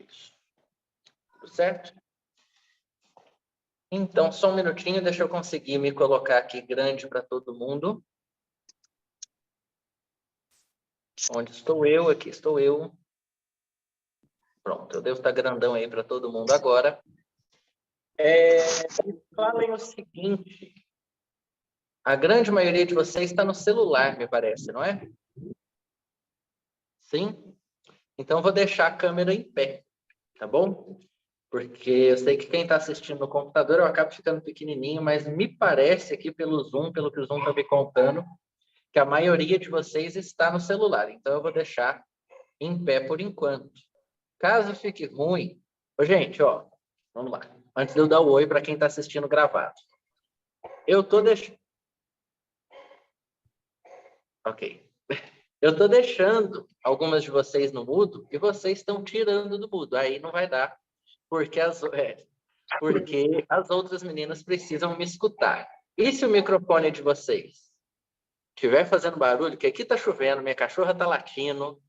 Isso. Tudo certo? Então, só um minutinho, deixa eu conseguir me colocar aqui grande para todo mundo. Onde estou eu? Aqui estou eu. Pronto, eu devo estar grandão aí para todo mundo agora. Falem o seguinte. A grande maioria de vocês está no celular, me parece, não é? Sim? Então, vou deixar a câmera em pé, tá bom? Porque eu sei que quem está assistindo no computador, eu acabo ficando pequenininho, mas me parece aqui pelo Zoom, pelo que o Zoom está me contando, que a maioria de vocês está no celular. Então, eu vou deixar em pé por enquanto. Caso fique ruim... Ô, gente, ó, vamos lá. Antes de eu dar o oi para quem está assistindo gravado. Eu estou deixando... Ok. Eu estou deixando algumas de vocês no mudo e vocês estão tirando do mudo. Aí não vai dar, porque porque as outras meninas precisam me escutar. E se o microfone de vocês estiver fazendo barulho, que aqui está chovendo, minha cachorra está latindo,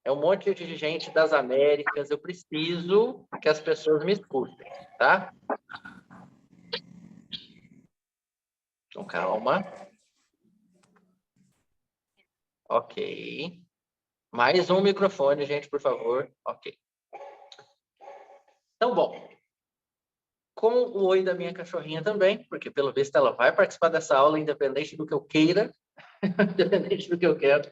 é um monte de gente das Américas, eu preciso que as pessoas me escutem, tá? Então, calma. Ok. Mais um microfone, gente, por favor. Ok. Então, bom. Com o oi da minha cachorrinha também, porque pelo visto ela vai participar dessa aula, independente do que eu queira, independente do que eu quero.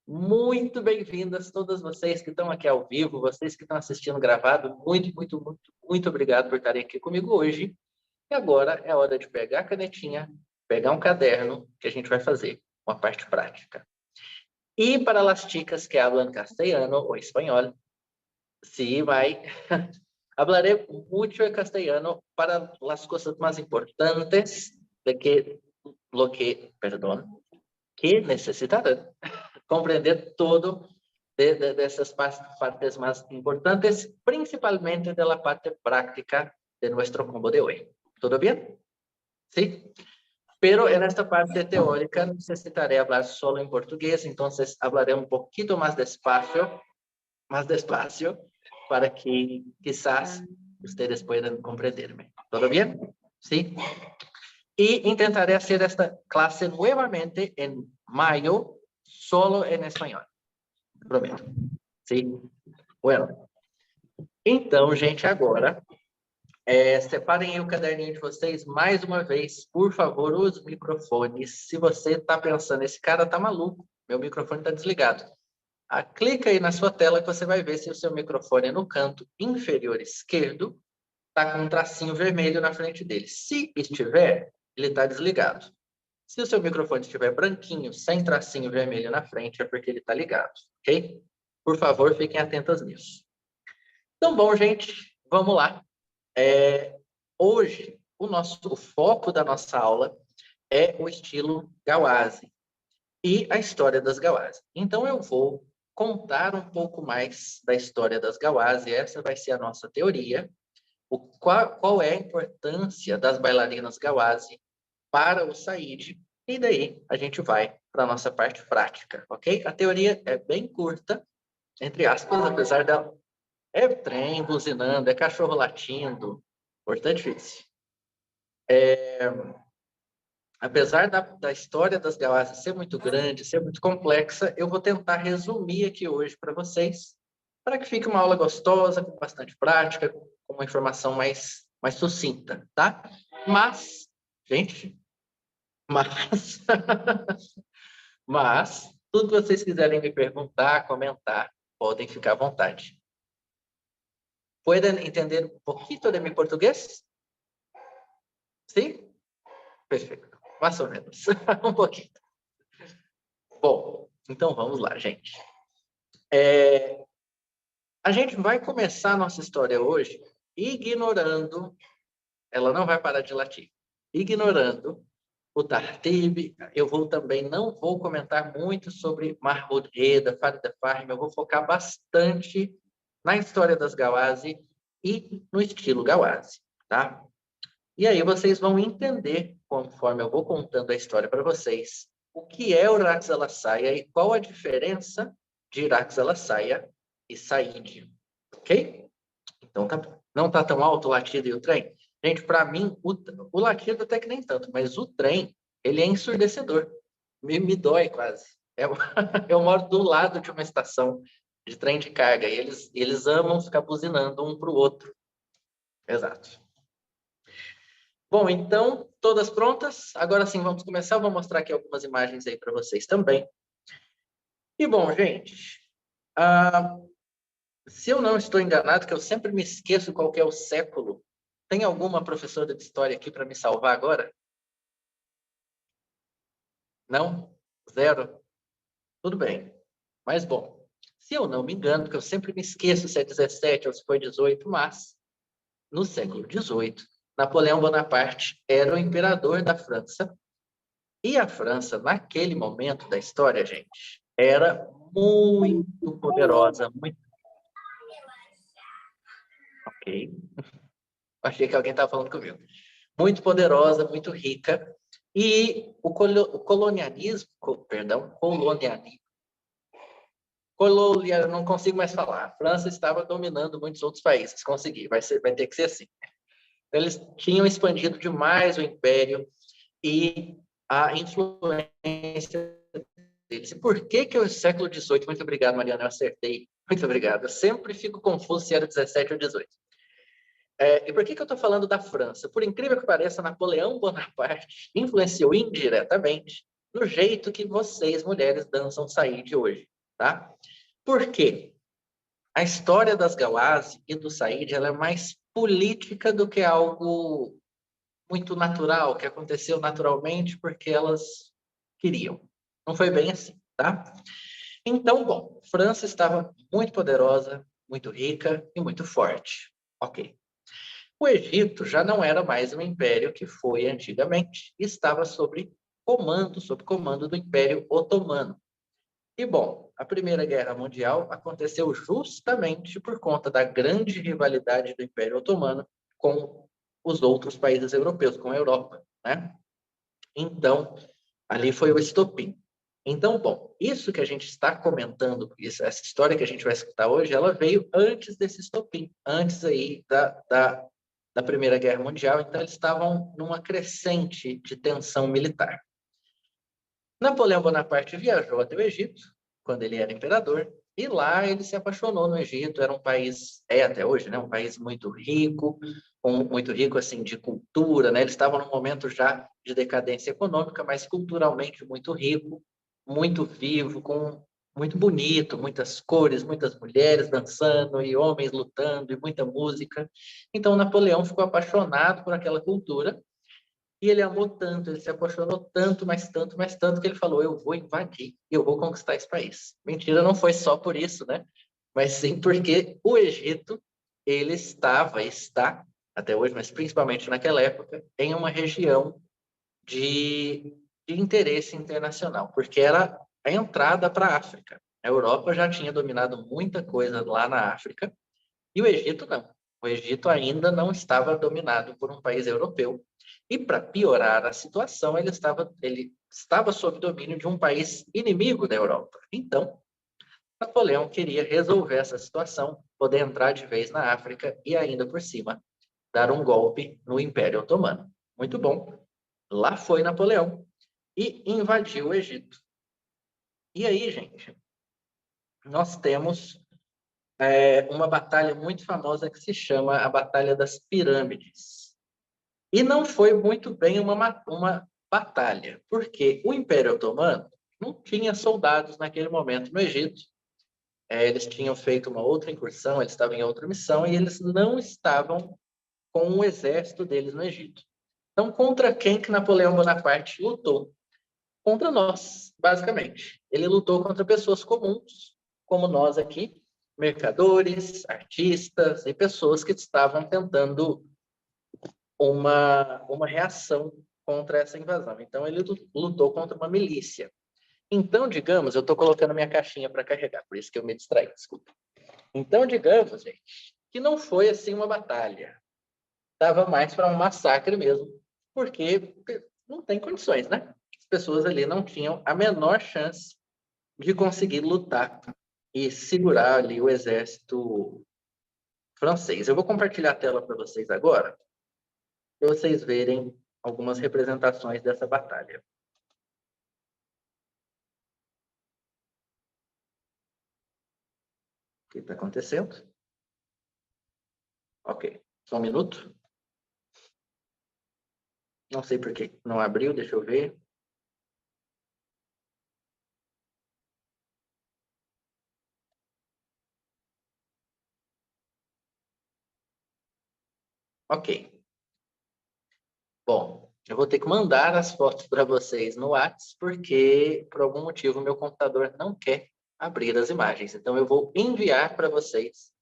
Muito bem-vindas todas vocês que estão aqui ao vivo, vocês que estão assistindo gravado, muito obrigado por estarem aqui comigo hoje. E agora é hora de pegar a canetinha, pegar um caderno, que a gente vai fazer uma parte prática. E para as chicas que hablan castellano ou espanhol, sí, vai... Hablaré mucho en castellano para las cosas más importantes de que que necesitarán comprender todo de esas partes más importantes, principalmente de la parte práctica de nuestro combo de hoy. ¿Todo bien? Sí. Pero en esta parte teórica necesitaré hablar solo en portugués, entonces hablaré un poquito más despacio, para que quizás ustedes puedan comprenderme. ¿Todo bien? ¿Sí? Y intentaré hacer esta clase nuevamente en mayo, solo en español. Prometo. ¿Sí? Bueno. Então, gente, agora, separem aí o caderninho de vocês mais uma vez. Por favor, os microfones. Se você está pensando, esse cara tá maluco, meu microfone está desligado. Clica aí na sua tela que você vai ver se o seu microfone no canto inferior esquerdo está com um tracinho vermelho na frente dele. Se estiver, ele está desligado. Se o seu microfone estiver branquinho, sem tracinho vermelho na frente, é porque ele está ligado, ok? Por favor, fiquem atentas nisso. Então, bom, gente, vamos lá. Hoje, o foco da nossa aula é o estilo Gawase e a história das Gawase. Então, eu vou contar um pouco mais da história das Gawase. Essa vai ser a nossa teoria. Qual é a importância das bailarinas Gawase para o Said. E daí a gente vai para a nossa parte prática, ok? A teoria é bem curta, entre aspas, apesar dela... É trem buzinando, é cachorro latindo, importante difícil. Apesar da história das Gawase ser muito grande, ser muito complexa, eu vou tentar resumir aqui hoje para vocês, para que fique uma aula gostosa, com bastante prática, com uma informação mais sucinta, tá? Mas, gente, tudo que vocês quiserem me perguntar, comentar, podem ficar à vontade. Podem entender um pouquinho de meu português? Sim? Perfeito. Mais ou menos. Um pouquinho. Bom, então vamos lá, gente. A gente vai começar a nossa história hoje ignorando... Ela não vai parar de latir. Ignorando o Tartib. Eu não vou comentar muito sobre Mahmoud Reda, Farida Fahmy. Eu vou focar bastante na história das Gawase e no estilo Gawase, tá? E aí vocês vão entender, conforme eu vou contando a história para vocês, o que é o Raqs Al Asaya e qual a diferença de Raqs Al Asaya e Said, ok? Então tá bom. Não tá tão alto o latido e o trem? Gente, para mim, o latido até que nem tanto, mas o trem, ele é ensurdecedor. Me dói quase. Eu moro do lado de uma estação de trem de carga e eles amam ficar buzinando um para o outro. Exato. Bom, então, todas prontas? Agora sim, vamos começar. Eu vou mostrar aqui algumas imagens aí para vocês também. E bom, gente, se eu não estou enganado, que eu sempre me esqueço qual que é o século, tem alguma professora de história aqui para me salvar agora? Não? Zero? Tudo bem. Mas, bom, se eu não me engano, porque eu sempre me esqueço se é 17 ou se foi 18, mas no século 18, Napoleão Bonaparte era o imperador da França. E a França, naquele momento da história, gente, era muito poderosa, muito... Ok. Achei que alguém estava falando comigo. Muito poderosa, muito rica. E o colonialismo, não consigo mais falar. A França estava dominando muitos outros países. Consegui, vai ter que ser assim. Eles tinham expandido demais o império e a influência deles. E por que que o século XVIII... Muito obrigado, Mariana, eu acertei. Muito obrigado. Eu sempre fico confuso se era 17 ou 18. E por que que eu estou falando da França? Por incrível que pareça, Napoleão Bonaparte influenciou indiretamente no jeito que vocês, mulheres, dançam Saíde hoje, tá? Por quê? A história das Gawazi e do Saíde, ela é mais política do que algo muito natural, que aconteceu naturalmente porque elas queriam. Não foi bem assim, tá? Então, bom, França estava muito poderosa, muito rica e muito forte. Ok. O Egito já não era mais um império que foi antigamente, estava sob comando do Império Otomano. E, bom, a Primeira Guerra Mundial aconteceu justamente por conta da grande rivalidade do Império Otomano com os outros países europeus, com a Europa, né? Então, ali foi o estopim. Então, bom, isso que a gente está comentando, essa história que a gente vai escutar hoje, ela veio antes desse estopim, antes aí da Primeira Guerra Mundial, então eles estavam numa crescente de tensão militar. Napoleão Bonaparte viajou até o Egito, quando ele era imperador, e lá ele se apaixonou no Egito. Era um país, até hoje, né, um país muito rico assim de cultura, né? Eles estavam num momento já de decadência econômica, mas culturalmente muito rico, muito vivo, muito bonito, muitas cores, muitas mulheres dançando e homens lutando e muita música. Então Napoleão ficou apaixonado por aquela cultura e ele amou tanto, ele se apaixonou tanto, mas tanto, que ele falou: eu vou invadir, eu vou conquistar esse país. Mentira, não foi só por isso, né? Mas sim porque o Egito, ele está, até hoje, mas principalmente naquela época, em uma região de interesse internacional, porque era a entrada para a África. A Europa já tinha dominado muita coisa lá na África, e o Egito não. O Egito ainda não estava dominado por um país europeu. E para piorar a situação, ele estava sob domínio de um país inimigo da Europa. Então, Napoleão queria resolver essa situação, poder entrar de vez na África e ainda por cima dar um golpe no Império Otomano. Muito bom. Lá foi Napoleão e invadiu o Egito. E aí, gente, nós temos uma batalha muito famosa que se chama a Batalha das Pirâmides. E não foi muito bem uma batalha, porque o Império Otomano não tinha soldados naquele momento no Egito. Eles tinham feito uma outra incursão, eles estavam em outra missão e eles não estavam com o exército deles no Egito. Então, contra quem que Napoleão Bonaparte lutou? Contra nós, basicamente. Ele lutou contra pessoas comuns, como nós aqui, mercadores, artistas e pessoas que estavam tentando uma reação contra essa invasão. Então, ele lutou contra uma milícia. Então, digamos, eu estou colocando minha caixinha para carregar, por isso que eu me distraí, desculpa. Então, digamos, gente, que não foi assim uma batalha. Estava mais para um massacre mesmo, porque não tem condições, né? As pessoas ali não tinham a menor chance de conseguir lutar e segurar ali o exército francês. Eu vou compartilhar a tela para vocês agora, para vocês verem algumas representações dessa batalha. O que está acontecendo? Ok, só um minuto. Não sei por que não abriu, deixa eu ver. Ok. Bom, eu vou ter que mandar as fotos para vocês no WhatsApp, porque por algum motivo meu computador não quer abrir as imagens. Então eu vou enviar para vocês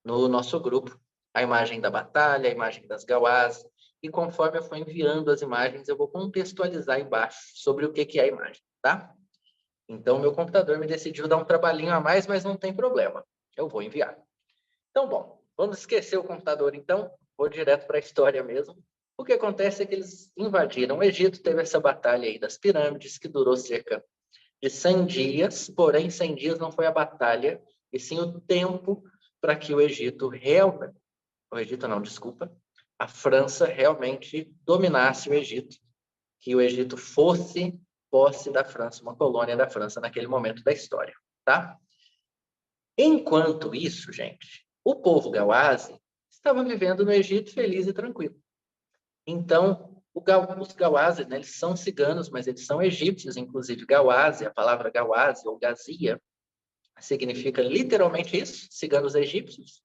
no nosso grupo a imagem da batalha, a imagem das gauás, e conforme eu for enviando as imagens, eu vou contextualizar embaixo sobre o que é a imagem, tá? Então meu computador me decidiu dar um trabalhinho a mais, mas não tem problema. Eu vou enviar. Então, bom, vamos esquecer o computador então, vou direto para a história mesmo. O que acontece é que eles invadiram o Egito, teve essa batalha aí das pirâmides, que durou cerca de 100 dias, porém 100 dias não foi a batalha, e sim o tempo para que o Egito realmente, o Egito não, desculpa, a França realmente dominasse o Egito, que o Egito fosse posse da França, uma colônia da França naquele momento da história, tá? Enquanto isso, gente, o povo gauase estava vivendo no Egito feliz e tranquilo. Então, os gauazes, né, eles são ciganos, mas eles são egípcios, inclusive gauase, a palavra gauase ou gazia, significa literalmente isso, ciganos egípcios.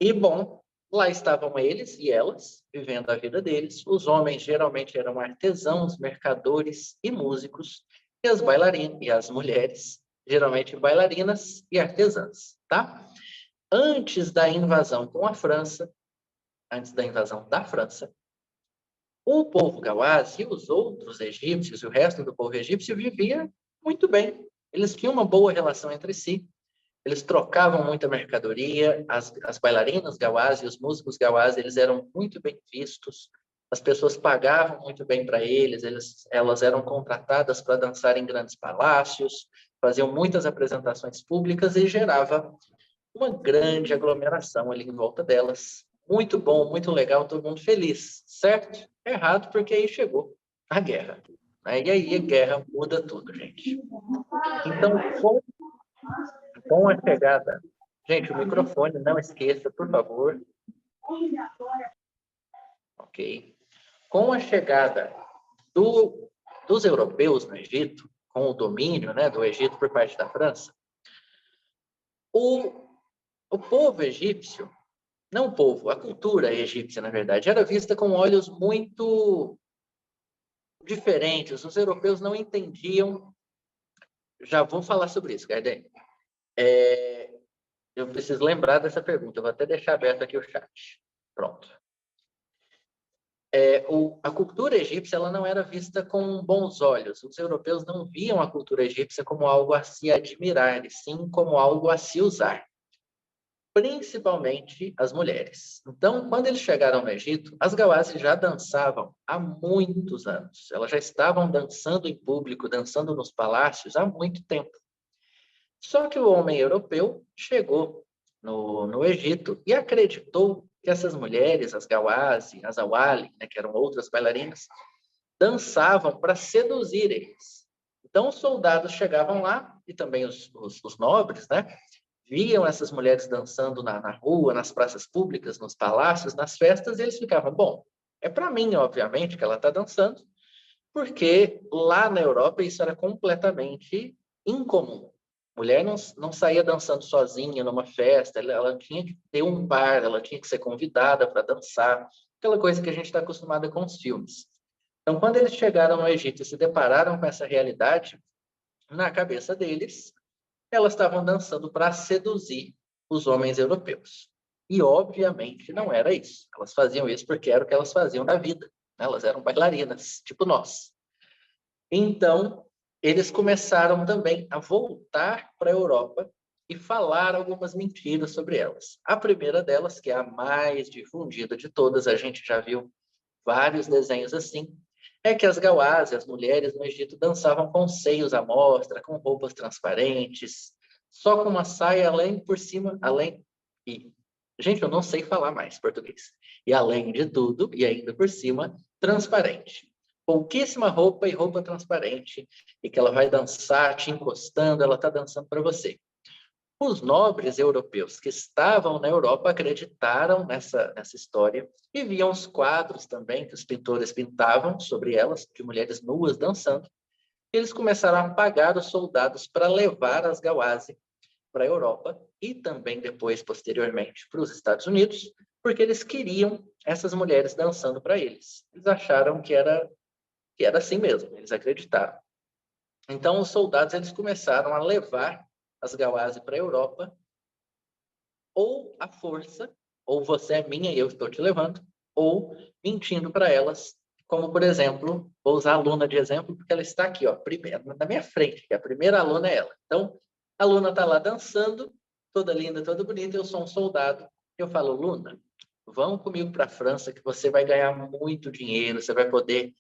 E, bom, lá estavam eles e elas, vivendo a vida deles. Os homens geralmente eram artesãos, mercadores e músicos, e as bailarinas, e as mulheres, geralmente bailarinas e artesãs, tá? Antes da invasão com a França, antes da invasão da França, o povo gauás e os outros egípcios, e o resto do povo egípcio, vivia muito bem. Eles tinham uma boa relação entre si, eles trocavam muita mercadoria, as bailarinas gauás e os músicos gauás, eles eram muito bem vistos, as pessoas pagavam muito bem para eles, elas eram contratadas para dançar em grandes palácios, faziam muitas apresentações públicas e gerava uma grande aglomeração ali em volta delas. Muito bom, muito legal, todo mundo feliz, certo? Errado, porque aí chegou a guerra. Né? E aí a guerra muda tudo, gente. Então, com a chegada... Gente, o microfone, não esqueça, por favor. Ok. Com a chegada dos europeus no Egito, com o domínio, né, do Egito por parte da França, o povo egípcio, não o povo, a cultura egípcia, na verdade, era vista com olhos muito diferentes. Os europeus não entendiam. Já vou falar sobre isso, Gardem. Eu preciso lembrar dessa pergunta. Eu vou até deixar aberto aqui o chat. Pronto. A cultura egípcia ela não era vista com bons olhos. Os europeus não viam a cultura egípcia como algo a se admirar, e sim como algo a se usar. Principalmente as mulheres. Então, quando eles chegaram no Egito, as gauazes já dançavam há muitos anos. Elas já estavam dançando em público, dançando nos palácios há muito tempo. Só que o homem europeu chegou no Egito e acreditou que essas mulheres, as gauazes, as awali, né, que eram outras bailarinas, dançavam para seduzir eles. Então, os soldados chegavam lá, e também os nobres, né, viam essas mulheres dançando na rua, nas praças públicas, nos palácios, nas festas, e eles ficavam, bom, é para mim, obviamente, que ela está dançando, porque lá na Europa isso era completamente incomum. Mulher não saía dançando sozinha numa festa, ela tinha que ter um par, ela tinha que ser convidada para dançar, aquela coisa que a gente está acostumada com os filmes. Então, quando eles chegaram no Egito e se depararam com essa realidade, na cabeça deles, elas estavam dançando para seduzir os homens europeus. E, obviamente, não era isso. Elas faziam isso porque era o que elas faziam da vida. Elas eram bailarinas, tipo nós. Então, eles começaram também a voltar para a Europa e falar algumas mentiras sobre elas. A primeira delas, que é a mais difundida de todas, a gente já viu vários desenhos assim, é que as gauazes, as mulheres no Egito, dançavam com seios à mostra, com roupas transparentes, só com uma saia além por cima, além e Gente, eu não sei falar mais português. E além de tudo, e ainda por cima, transparente. Pouquíssima roupa e roupa transparente. E que ela vai dançar te encostando, ela está dançando para você. Os nobres europeus que estavam na Europa acreditaram nessa história e viam os quadros também que os pintores pintavam sobre elas, de mulheres nuas dançando. Eles começaram a pagar os soldados para levar as Gawazzi para a Europa e também depois, posteriormente, para os Estados Unidos, porque eles queriam essas mulheres dançando para eles. Eles acharam que era assim mesmo, eles acreditaram. Então, os soldados eles começaram a levar as Gawazzi para a Europa, ou à força, ou você é minha e eu estou te levando, ou mentindo para elas, como, por exemplo, vou usar a Luna de exemplo, porque ela está aqui, ó, na minha frente, que a primeira aluna é ela. Então, a Luna está lá dançando, toda linda, toda bonita, eu sou um soldado. Eu falo, Luna, vamos comigo para a França, que você vai ganhar muito dinheiro, você vai poder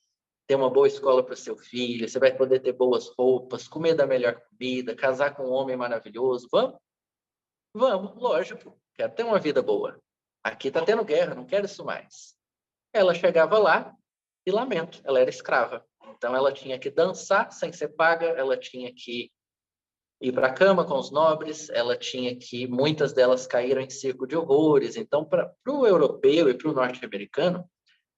ter uma boa escola para o seu filho, você vai poder ter boas roupas, comer da melhor comida, casar com um homem maravilhoso. Vamos? Vamos, lógico. Quero ter uma vida boa. Aqui está tendo guerra, não quero isso mais. Ela chegava lá e lamento, ela era escrava. Então ela tinha que dançar sem ser paga, ela tinha que ir para a cama com os nobres, ela tinha que, muitas delas caíram em circo de horrores. Então, para o europeu e para o norte-americano,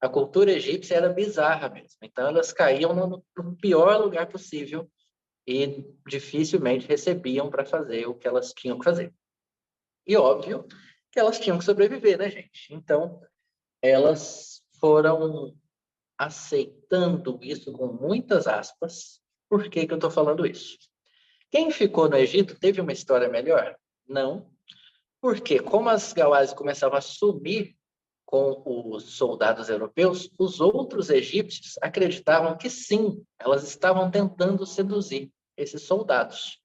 a cultura egípcia era bizarra mesmo. Então elas caíam no pior lugar possível e dificilmente recebiam para fazer o que elas tinham que fazer. E óbvio que elas tinham que sobreviver, né, gente? Então, elas foram aceitando isso com muitas aspas. Por que que eu estou falando isso? Quem ficou no Egito teve uma história melhor? Não. Porque como as Gawazzi começavam a sumir com os soldados europeus, os outros egípcios acreditavam que sim, elas estavam tentando seduzir esses soldados.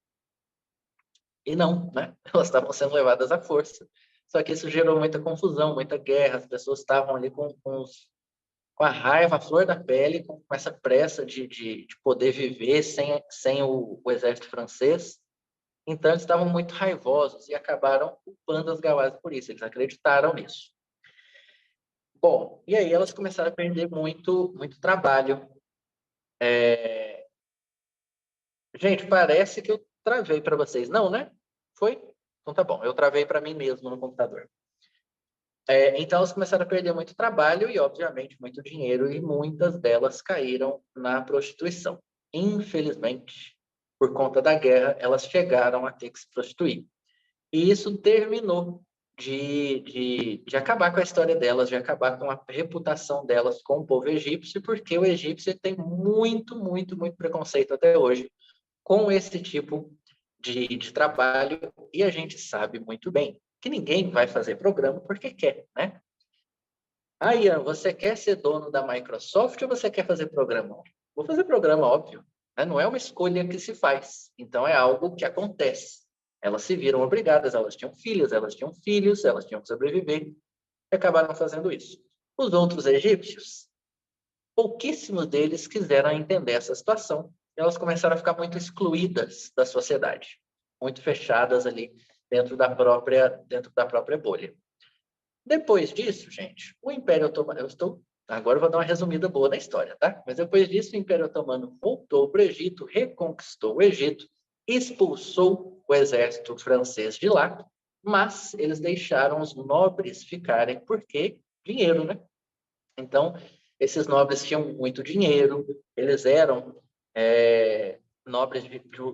E não, né? Elas estavam sendo levadas à força. Só que isso gerou muita confusão, muita guerra. As pessoas estavam ali com a raiva, a flor da pele, com essa pressa de poder viver sem o exército francês. Então, eles estavam muito raivosos e acabaram culpando as Gawazzi por isso. Eles acreditaram nisso. Bom, e aí elas começaram a perder muito, muito trabalho. Gente, parece que eu travei para vocês. Não, né? Foi? Então tá bom. Eu travei para mim mesmo no computador. Então, elas começaram a perder muito trabalho e, obviamente, muito dinheiro, e muitas delas caíram na prostituição. Infelizmente, por conta da guerra, elas chegaram a ter que se prostituir. E isso terminou de acabar com a história delas, de acabar com a reputação delas com o povo egípcio, porque o egípcio tem muito, muito, muito preconceito até hoje com esse tipo de trabalho, e a gente sabe muito bem que ninguém vai fazer programa porque quer, né? Ah, Ian, você quer ser dono da Microsoft ou você quer fazer programa? Vou fazer programa, óbvio. Né? Não é uma escolha que se faz. Então, é algo que acontece. Elas se viram obrigadas, elas tinham filhos, elas tinham filhos, elas tinham que sobreviver e acabaram fazendo isso. Os outros egípcios, pouquíssimos deles quiseram entender essa situação. E elas começaram a ficar muito excluídas da sociedade, muito fechadas ali dentro da própria bolha. Depois disso, gente, o Império Otomano, agora eu vou dar uma resumida boa na história, tá? Mas depois disso, o Império Otomano voltou para o Egito, reconquistou o Egito, expulsou o exército francês de lá, mas eles deixaram os nobres ficarem, porque dinheiro, né? Então, esses nobres tinham muito dinheiro, eles eram nobres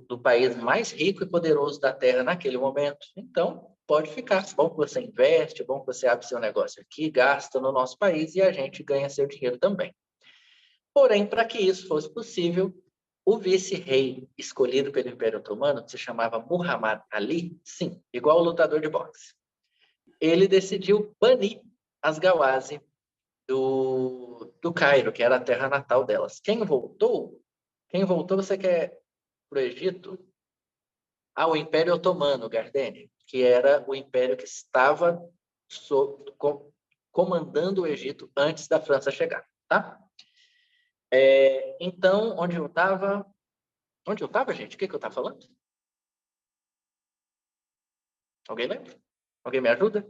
do país mais rico e poderoso da Terra naquele momento. Então, pode ficar. Bom que você investe, bom que você abre seu negócio aqui, gasta no nosso país e a gente ganha seu dinheiro também. Porém, para que isso fosse possível, o vice-rei escolhido pelo Império Otomano, que se chamava Muhammad Ali, sim, igual o lutador de boxe, ele decidiu banir as Gawazzi do Cairo, que era a terra natal delas. Quem voltou, você quer para o Egito? O Império Otomano, Gardênia, que era o império que estava comandando o Egito antes da França chegar, tá? Então, onde eu estava, gente? O que eu estava falando? Alguém lembra? Alguém me ajuda?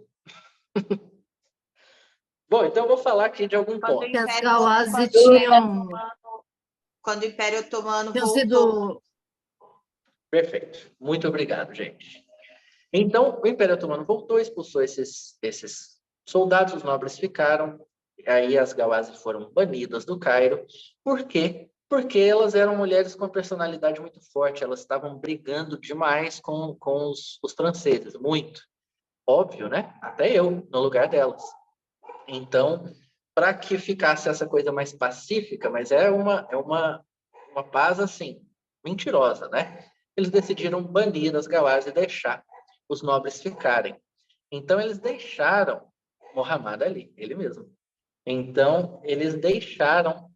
Bom, então eu vou falar aqui de algum ponto. Que as Gawazi tinham Quando o Império Otomano tinham voltou. sido... Perfeito. Muito obrigado, gente. Então, o Império Otomano voltou, expulsou esses soldados, os nobres ficaram, aí as Gawazi foram banidas do Cairo. Por quê? Porque elas eram mulheres com personalidade muito forte, elas estavam brigando demais com os franceses, muito. Óbvio, né? Até eu, no lugar delas. Então, para que ficasse essa coisa mais pacífica, mas é uma paz, assim, mentirosa, né? Eles decidiram banir as Gawazi e deixar os nobres ficarem. Então, eles deixaram Muhammad Ali, ele mesmo. Então, eles deixaram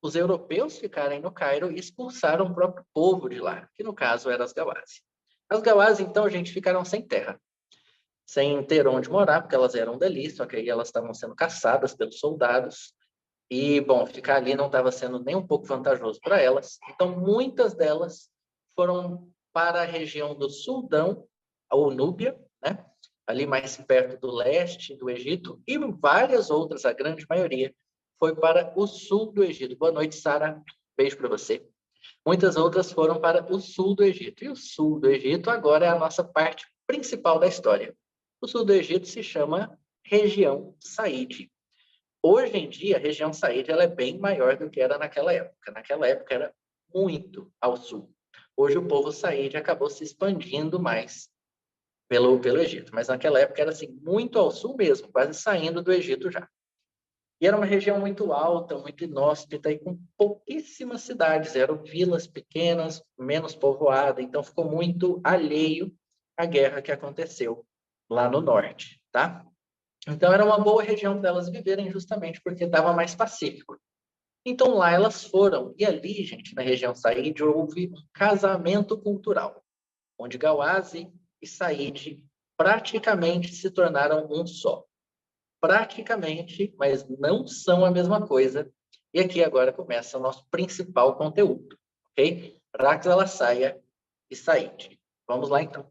os europeus ficarem no Cairo e expulsaram o próprio povo de lá, que no caso eram as Gawazi. As Gawazi, então, gente, ficaram sem terra, sem ter onde morar, porque elas eram dali, só que aí elas estavam sendo caçadas pelos soldados. E, bom, ficar ali não estava sendo nem um pouco vantajoso para elas. Então, muitas delas foram para a região do Sudão, ou Núbia, né? Ali mais perto do leste do Egito, e várias outras, a grande maioria, foi para o sul do Egito. Boa noite, Sara. Beijo para você. Muitas outras foram para o sul do Egito. E o sul do Egito agora é a nossa parte principal da história. O sul do Egito se chama região Saíde. Hoje em dia, a região Saíde ela é bem maior do que era naquela época. Naquela época era muito ao sul. Hoje o povo Saíde acabou se expandindo mais pelo Egito, mas naquela época era assim, muito ao sul mesmo, quase saindo do Egito já. E era uma região muito alta, muito inóspita e com pouquíssimas cidades, eram vilas pequenas, menos povoadas, então ficou muito alheio à guerra que aconteceu lá no norte, tá? Então era uma boa região delas viverem justamente porque estava mais pacífico. Então lá elas foram, e ali, gente, na região Saíde, houve um casamento cultural, onde Gawazi e Saíde praticamente se tornaram um só. Praticamente, mas não são a mesma coisa. E aqui agora começa o nosso principal conteúdo, ok? Rax, Saia e Saíde. Vamos lá então.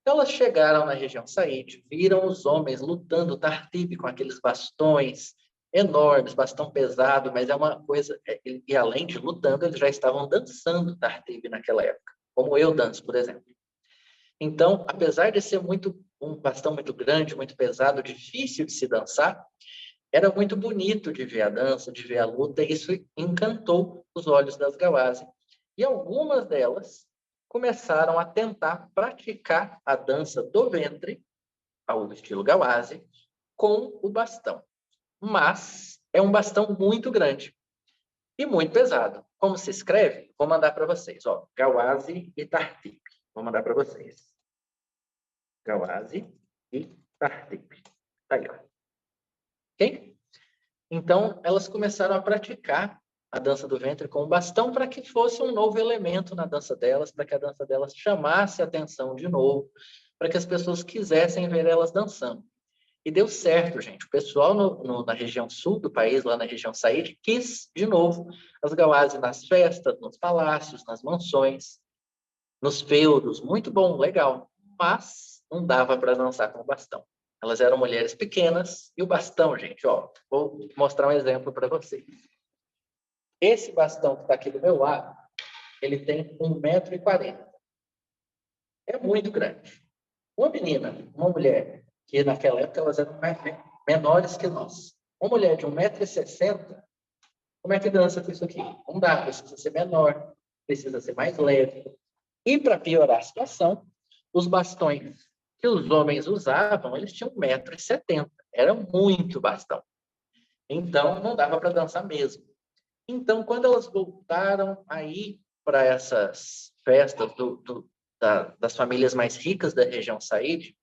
Então, elas chegaram na região Saíde, viram os homens lutando Tartib com aqueles bastões enormes, bastão pesado, mas é uma coisa... E além de lutando, eles já estavam dançando Tartib naquela época, como eu danço, por exemplo. Então, apesar de ser um bastão muito grande, muito pesado, difícil de se dançar, era muito bonito de ver a dança, de ver a luta, e isso encantou os olhos das Gawazi. E algumas delas começaram a tentar praticar a dança do ventre, ao estilo Gawazi, com o bastão. Mas é um bastão muito grande e muito pesado. Como se escreve? Vou mandar para vocês. Ó, Gawazi e Tartib. Vou mandar para vocês. Gawazi e Tartib. Tá aí, ó. Ok? Então, elas começaram a praticar a dança do ventre com o bastão para que fosse um novo elemento na dança delas, para que a dança delas chamasse a atenção de novo, para que as pessoas quisessem ver elas dançando. E deu certo, gente. O pessoal na região sul do país, lá na região Saíde, quis, de novo, as Gawazi nas festas, nos palácios, nas mansões, nos feudos. Muito bom, legal. Mas não dava para dançar com o bastão. Elas eram mulheres pequenas e o bastão, gente, ó, vou mostrar um exemplo para vocês. Esse bastão que está aqui do meu lado, ele tem 1,40 m. É muito grande. Uma menina, uma mulher, que naquela época elas eram menores que nós. Uma mulher de 1,60 m, como é que dança com isso aqui? Não dá, precisa ser menor, precisa ser mais leve. E para piorar a situação, os bastões que os homens usavam, eles tinham 1,70 m. Era muito bastão. Então, não dava para dançar mesmo. Então, quando elas voltaram aí para essas festas das famílias mais ricas da região Saíde,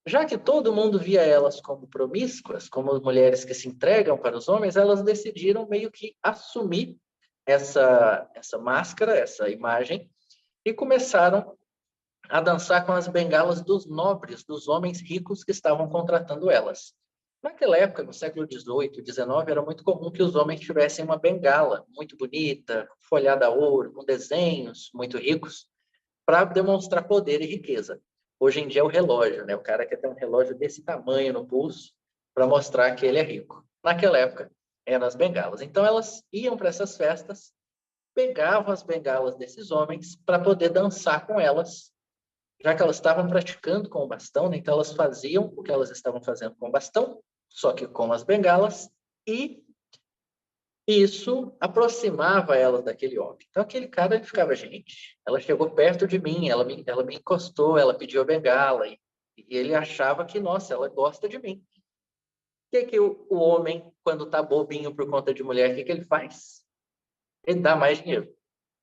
já que todo mundo via elas como promíscuas, como mulheres que se entregam para os homens, elas decidiram meio que assumir essa máscara, essa imagem, e começaram a dançar com as bengalas dos nobres, dos homens ricos que estavam contratando elas. Naquela época, no século XVIII, XIX, era muito comum que os homens tivessem uma bengala muito bonita, folhada a ouro, com desenhos muito ricos, para demonstrar poder e riqueza. Hoje em dia é o relógio, né? O cara quer ter um relógio desse tamanho no pulso para mostrar que ele é rico. Naquela época, eram as bengalas. Então, elas iam para essas festas, pegavam as bengalas desses homens para poder dançar com elas, já que elas estavam praticando com o bastão, né? Então elas faziam o que elas estavam fazendo com o bastão, só que com as bengalas, e isso aproximava elas daquele homem. Então aquele cara ele ficava, gente, ela chegou perto de mim, ela me encostou, ela pediu a bengala, e ele achava que, nossa, ela gosta de mim. O que o homem, quando está bobinho por conta de mulher, o que ele faz? Ele dá mais dinheiro.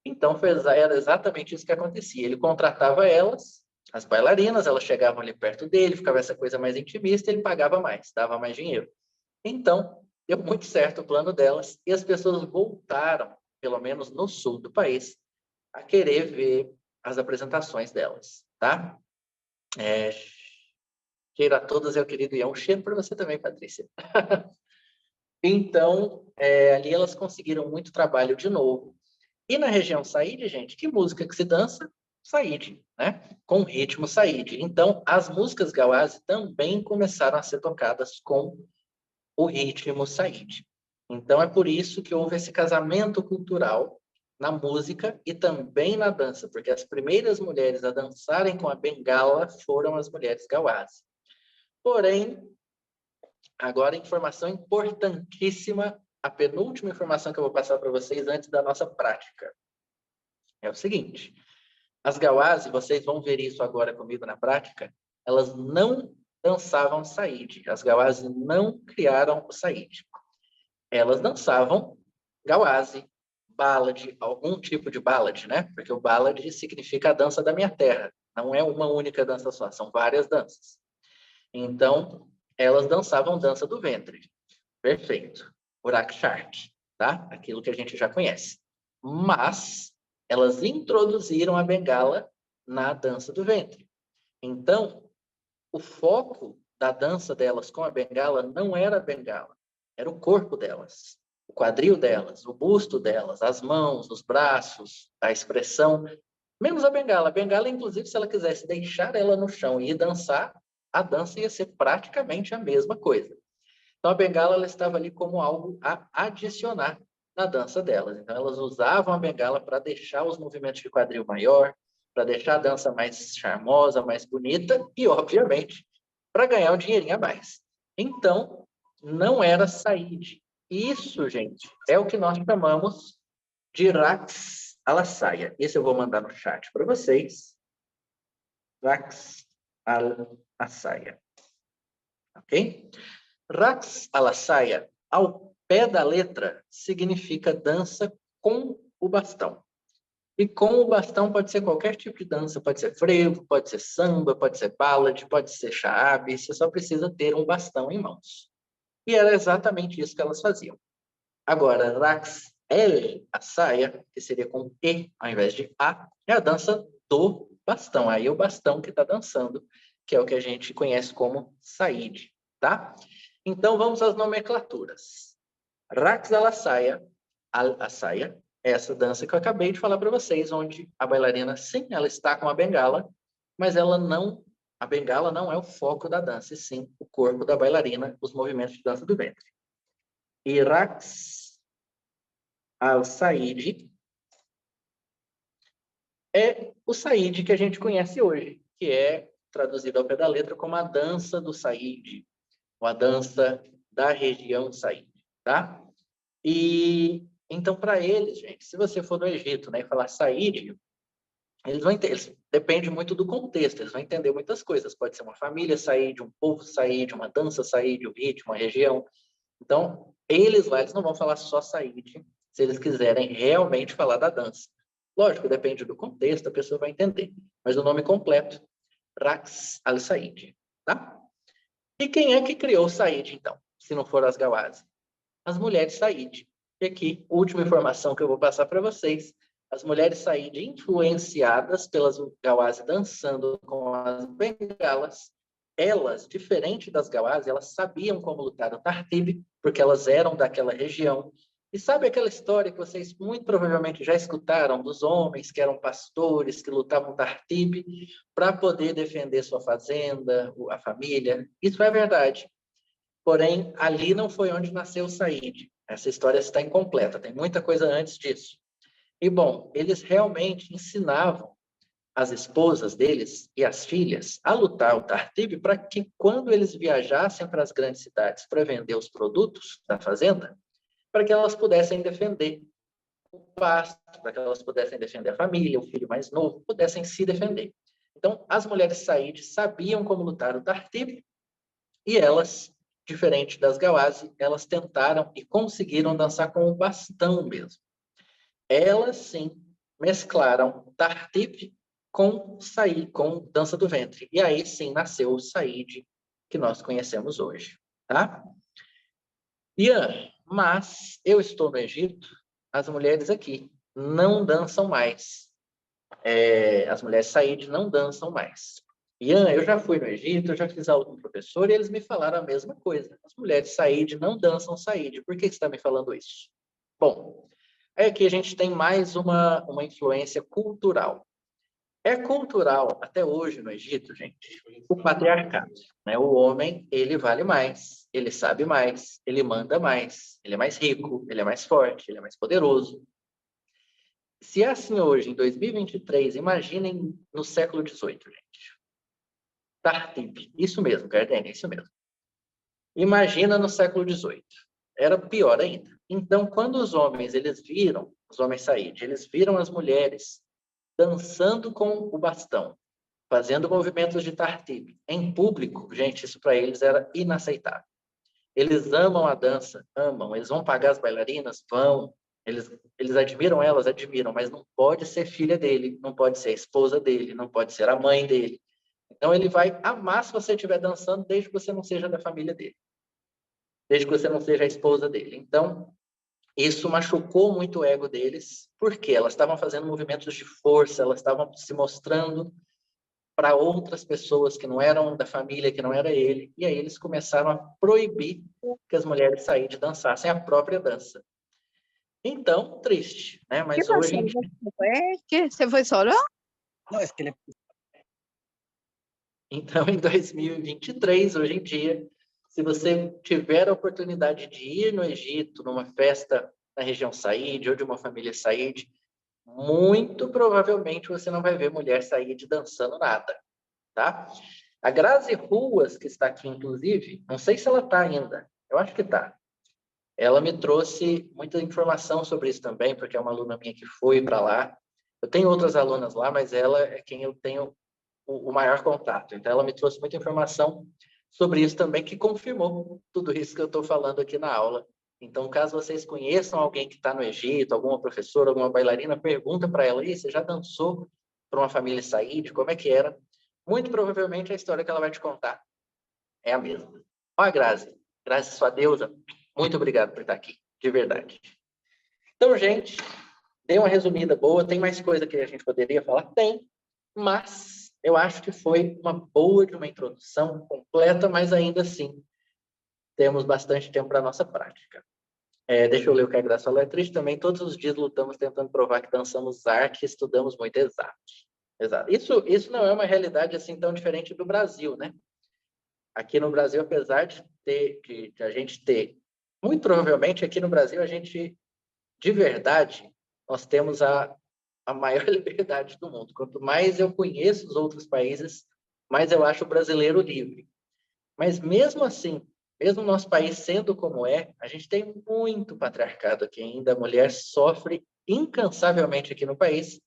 Então, era exatamente isso que acontecia. Ele contratava elas, as bailarinas, elas chegavam ali perto dele, ficava essa coisa mais intimista, ele pagava mais, dava mais dinheiro. Então, deu muito certo o plano delas, e as pessoas voltaram, pelo menos no sul do país, a querer ver as apresentações delas, tá? Cheiro a todas, meu querido, e é um cheiro para você também, Patrícia. Então, ali elas conseguiram muito trabalho de novo. E na região Saíde, gente, que música que se dança? Saíde, né? Com ritmo Saíde. Então, as músicas Gauase também começaram a ser tocadas com o ritmo Saíde. Então, é por isso que houve esse casamento cultural na música e também na dança, porque as primeiras mulheres a dançarem com a bengala foram as mulheres Gauase. Porém, agora informação importantíssima, a penúltima informação que eu vou passar para vocês antes da nossa prática. É o seguinte, as Gauase, vocês vão ver isso agora comigo na prática, elas não dançavam Saíde. As Gauase não criaram o Saíde. Elas dançavam Gauase, ballad, algum tipo de ballad, né? Porque o ballad significa a dança da minha terra. Não é uma única dança só, são várias danças. Então, elas dançavam dança do ventre. Perfeito. Burak Shark, tá? Aquilo que a gente já conhece. Mas elas introduziram a bengala na dança do ventre. Então, o foco da dança delas com a bengala não era a bengala, era o corpo delas, o quadril delas, o busto delas, as mãos, os braços, a expressão, menos a bengala. A bengala, inclusive, se ela quisesse deixar ela no chão e ir dançar, a dança ia ser praticamente a mesma coisa. Então, a bengala ela estava ali como algo a adicionar na dança delas. Então, elas usavam a bengala para deixar os movimentos de quadril maior, para deixar a dança mais charmosa, mais bonita e, obviamente, para ganhar um dinheirinho a mais. Então, não era Saíde. Isso, gente, é o que nós chamamos de Raqs à la saia. Esse eu vou mandar no chat para vocês. Raqs à la saia. Ok? Raqs à la saia, ao pé da letra, significa dança com o bastão. E com o bastão pode ser qualquer tipo de dança, pode ser frevo, pode ser samba, pode ser ballad, pode ser chaabe, você só precisa ter um bastão em mãos. E era exatamente isso que elas faziam. Agora, Raqs a saia, que seria com E ao invés de A, é a dança do bastão. Aí é o bastão que está dançando, que é o que a gente conhece como Saíde, tá? Então, vamos às nomenclaturas. Raqs à la saia, a saia, é essa dança que eu acabei de falar para vocês, onde a bailarina, sim, ela está com a bengala, mas a bengala não é o foco da dança, e sim o corpo da bailarina, os movimentos de dança do ventre. E Raqs al-Said é o Said que a gente conhece hoje, que é traduzido ao pé da letra como a dança do Said, ou a dança da região Said, tá? E então, para eles, gente, se você for no Egito, né, e falar Said, eles vão entender, depende muito do contexto, eles vão entender muitas coisas. Pode ser uma família Said, um povo Said, uma dança Said, um ritmo, uma região. Então, eles lá, eles não vão falar só Said, se eles quiserem realmente falar da dança. Lógico, depende do contexto, a pessoa vai entender. Mas o nome completo, Raqs al-Said, tá? E quem é que criou o Said, então? Se não for as Gauase? As mulheres Said. E aqui, última informação que eu vou passar para vocês. As mulheres Said, influenciadas pelas Gauase dançando com as bengalas, elas, diferente das Gauase, elas sabiam como lutar o Tartib, porque elas eram daquela região. E sabe aquela história que vocês muito provavelmente já escutaram dos homens que eram pastores, que lutavam Tartib para poder defender sua fazenda, a família? Isso é verdade. Porém, ali não foi onde nasceu o Said. Essa história está incompleta, tem muita coisa antes disso. E, bom, eles realmente ensinavam as esposas deles e as filhas a lutar o Tartib para que, quando eles viajassem para as grandes cidades para vender os produtos da fazenda, para que elas pudessem defender o pasto, para que elas pudessem defender a família, o filho mais novo, pudessem se defender. Então, as mulheres Said sabiam como lutar o Tartib e elas, diferente das Gawazi, elas tentaram e conseguiram dançar com o bastão mesmo. Elas, sim, mesclaram Tartib com Said, com dança do ventre. E aí, sim, nasceu o Said que nós conhecemos hoje, tá? Ian, mas eu estou no Egito, as mulheres aqui não dançam mais. As mulheres Said não dançam mais. Ian, eu já fui no Egito, eu já fiz aula com o professor e eles me falaram a mesma coisa. As mulheres Said não dançam Said. Por que você está me falando isso? Bom, aqui a gente tem mais uma influência cultural. É cultural, até hoje no Egito, gente, o patriarcado, né? O homem, ele vale mais, ele sabe mais, ele manda mais, ele é mais rico, ele é mais forte, ele é mais poderoso. Se é assim hoje, em 2023, imaginem no século XVIII, gente. Tartib, isso mesmo, Gardenia, isso mesmo. Imagina no século XVIII. Era pior ainda. Então, quando os homens Said, eles viram as mulheres dançando com o bastão, fazendo movimentos de Tartib em público, gente, isso para eles era inaceitável. Eles amam a dança, amam, eles vão pagar as bailarinas, vão, eles admiram elas, admiram, mas não pode ser filha dele, não pode ser a esposa dele, não pode ser a mãe dele. Então ele vai amar se você estiver dançando, desde que você não seja da família dele, desde que você não seja a esposa dele. Então, isso machucou muito o ego deles, porque elas estavam fazendo movimentos de força, elas estavam se mostrando para outras pessoas que não eram da família, que não era ele, e aí eles começaram a proibir que as mulheres saíssem e dançassem a própria dança. Então, triste, né? Mas hoje... ¿Qué? ¿Se fue solo? No, es que le Então, em 2023, hoje em dia, se você tiver a oportunidade de ir no Egito, numa festa na região Said, ou de uma família Said, muito provavelmente você não vai ver mulher Said dançando nada, tá? A Grazi Ruas, que está aqui, inclusive, não sei se ela está ainda, eu acho que está. Ela me trouxe muita informação sobre isso também, porque é uma aluna minha que foi para lá. Eu tenho outras alunas lá, mas ela é quem eu tenho o maior contato. Então, ela me trouxe muita informação sobre isso também, que confirmou tudo isso que eu estou falando aqui na aula. Então, caso vocês conheçam alguém que está no Egito, alguma professora, alguma bailarina, pergunta para ela, você já dançou para uma família Said? Como é que era? Muito provavelmente a história que ela vai te contar é a mesma. Olha, Grazi, sua deusa, muito obrigado por estar aqui, de verdade. Então, gente, dei uma resumida boa. Tem mais coisa que a gente poderia falar? Tem, mas eu acho que foi uma boa de uma introdução completa, mas ainda assim temos bastante tempo para a nossa prática. Deixa eu ler o que a Graça falou. É triste também, todos os dias lutamos tentando provar que dançamos arte e estudamos muito exato. Isso não é uma realidade assim tão diferente do Brasil, né? Aqui no Brasil, apesar de a gente ter, muito provavelmente aqui no Brasil, a gente, de verdade, nós temos a maior liberdade do mundo. Quanto mais eu conheço os outros países, mais eu acho o brasileiro livre. Mas mesmo assim, mesmo o nosso país sendo como é, a gente tem muito patriarcado aqui ainda. A mulher sofre incansavelmente aqui no país.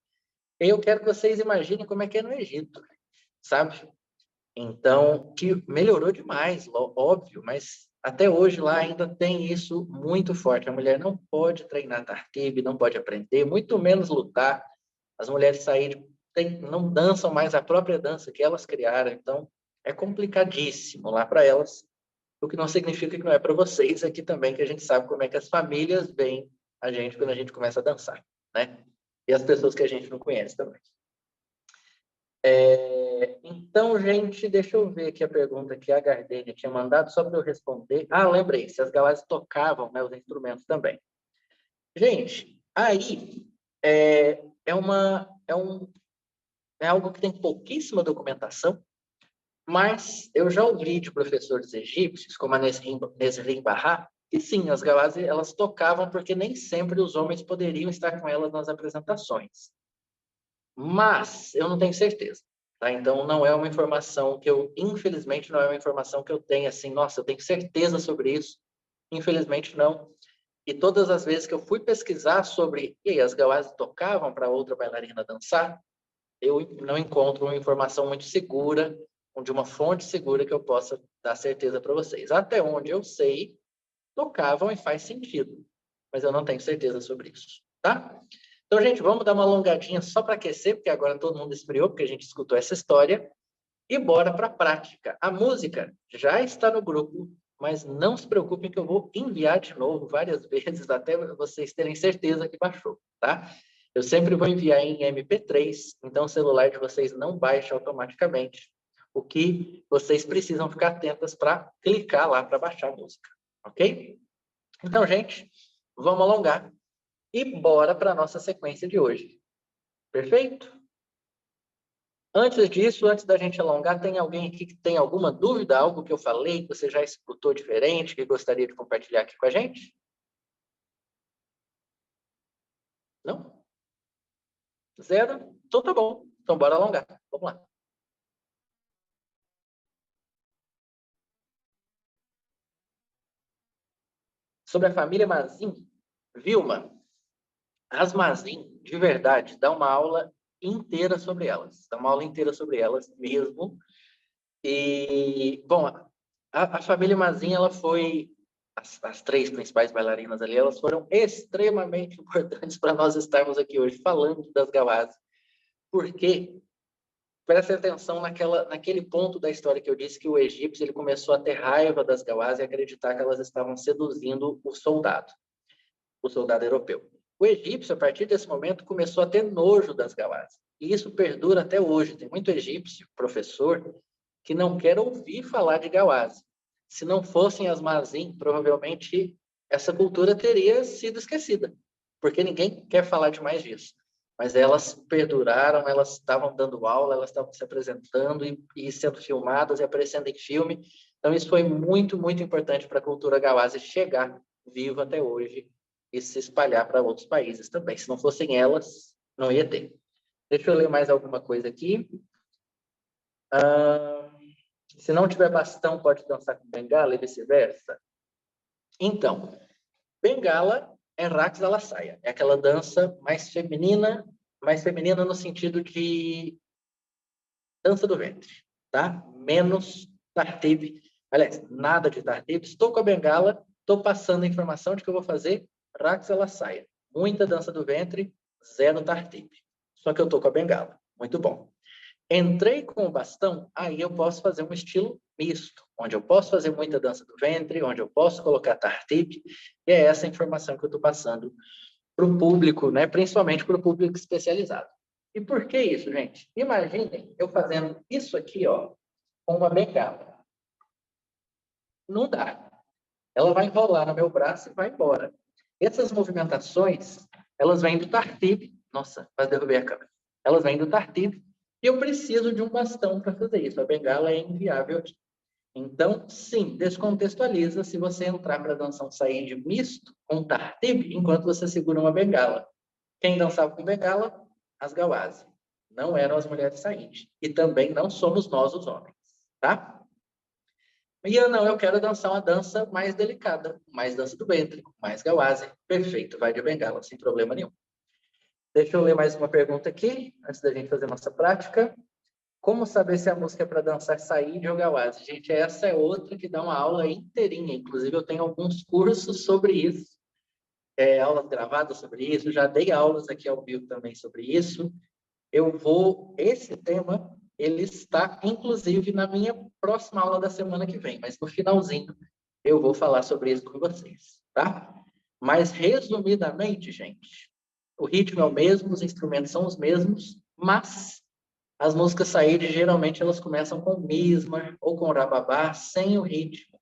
E eu quero que vocês imaginem como é que é no Egito, sabe? Então, que melhorou demais, óbvio, mas até hoje lá ainda tem isso muito forte. A mulher não pode treinar Tartib, não pode aprender, muito menos lutar. As mulheres saírem, não dançam mais a própria dança que elas criaram, então é complicadíssimo lá para elas, o que não significa que não é para vocês aqui também, que a gente sabe como é que as famílias veem a gente quando a gente começa a dançar, né? E as pessoas que a gente não conhece também. Então, gente, deixa eu ver aqui a pergunta que a Gardênia tinha mandado, só para eu responder. Lembrei, se as Galáxias tocavam, né, os instrumentos também. Gente, aí é algo que tem pouquíssima documentação, mas eu já ouvi de professores egípcios, como a Nesrin Barra, que sim, as Gawazi, elas tocavam porque nem sempre os homens poderiam estar com elas nas apresentações. Mas eu não tenho certeza, tá? Então não é uma informação que infelizmente, não é uma informação que eu tenho assim, nossa, eu tenho certeza sobre isso. Infelizmente não. E todas as vezes que eu fui pesquisar sobre, e aí, as Gawazi tocavam para outra bailarina dançar, eu não encontro uma informação muito segura, de uma fonte segura que eu possa dar certeza para vocês. Até onde eu sei, tocavam e faz sentido, mas eu não tenho certeza sobre isso, tá? Então, gente, vamos dar uma alongadinha só para aquecer, porque agora todo mundo esfriou, porque a gente escutou essa história, e bora para a prática. A música já está no grupo, mas não se preocupem que eu vou enviar de novo várias vezes, até vocês terem certeza que baixou, tá? Eu sempre vou enviar em MP3, então o celular de vocês não baixa automaticamente. O que vocês precisam ficar atentas para clicar lá para baixar a música, ok? Então, gente, vamos alongar e bora para a nossa sequência de hoje. Perfeito? Antes disso, antes da gente alongar, tem alguém aqui que tem alguma dúvida, algo que eu falei, que você já escutou diferente, que gostaria de compartilhar aqui com a gente? Não? Zero? Então tá bom. Então bora alongar. Vamos lá. Sobre a família Mazin, Vilma, as Mazin, de verdade, dá uma aula inteira sobre elas. Dá uma aula inteira sobre elas mesmo. E, bom, a família Mazin, ela foi... As três principais bailarinas ali, elas foram extremamente importantes para nós estarmos aqui hoje falando das Gawazi. Porque, preste atenção naquele ponto da história que eu disse que o egípcio ele começou a ter raiva das Gawazi e acreditar que elas estavam seduzindo o soldado europeu. O egípcio, a partir desse momento, começou a ter nojo das Gawazi. E isso perdura até hoje. Tem muito egípcio, professor, que não quer ouvir falar de Gawazi. Se não fossem as Mazin, provavelmente essa cultura teria sido esquecida, porque ninguém quer falar de mais disso. Mas elas perduraram, elas estavam dando aula, elas estavam se apresentando e sendo filmadas e aparecendo em filme. Então isso foi muito, muito importante para a cultura Gawazi chegar viva até hoje e se espalhar para outros países também. Se não fossem elas, não ia ter. Deixa eu ler mais alguma coisa aqui. Se não tiver bastão, pode dançar com bengala e vice-versa? Então, bengala é Raks da Saia. É aquela dança mais feminina no sentido de dança do ventre, tá? Menos tartib. Aliás, nada de tartib. Estou com a bengala, estou passando a informação de que eu vou fazer Raks da Saia. Muita dança do ventre, zero tartib. Só que eu estou com a bengala. Muito bom. Entrei com o bastão, aí eu posso fazer um estilo misto, onde eu posso fazer muita dança do ventre, onde eu posso colocar tartib, e é essa informação que eu estou passando para o público, né? Principalmente para o público especializado. E por que isso, gente? Imaginem eu fazendo isso aqui, ó, com uma bengala. Não dá. Ela vai enrolar no meu braço e vai embora. Essas movimentações, elas vêm do tartib. Nossa, quase derrubei a câmera. Elas vêm do tartib. E eu preciso de um bastão para fazer isso. A bengala é inviável aqui. Então, sim, descontextualiza se você entrar para dançar um saíde misto com tartib, enquanto você segura uma bengala. Quem dançava com bengala? As Gawazi. Não eram as mulheres saíde. E também não somos nós os homens, tá? E eu quero dançar uma dança mais delicada, mais dança do ventre, mais Gawazi. Perfeito, vai de bengala, sem problema nenhum. Deixa eu ler mais uma pergunta aqui, antes da gente fazer nossa prática. Como saber se a música é para dançar saíde ou Gawazi? Gente, essa é outra que dá uma aula inteirinha. Inclusive, eu tenho alguns cursos sobre isso. Aulas gravadas sobre isso. Já dei aulas aqui ao vivo também sobre isso. Esse tema, ele está, inclusive, na minha próxima aula da semana que vem. Mas no finalzinho, eu vou falar sobre isso com vocês, tá? Mas, resumidamente, gente, o ritmo é o mesmo, os instrumentos são os mesmos, mas as músicas saídas, geralmente, elas começam com mismar ou com rababá, sem o ritmo.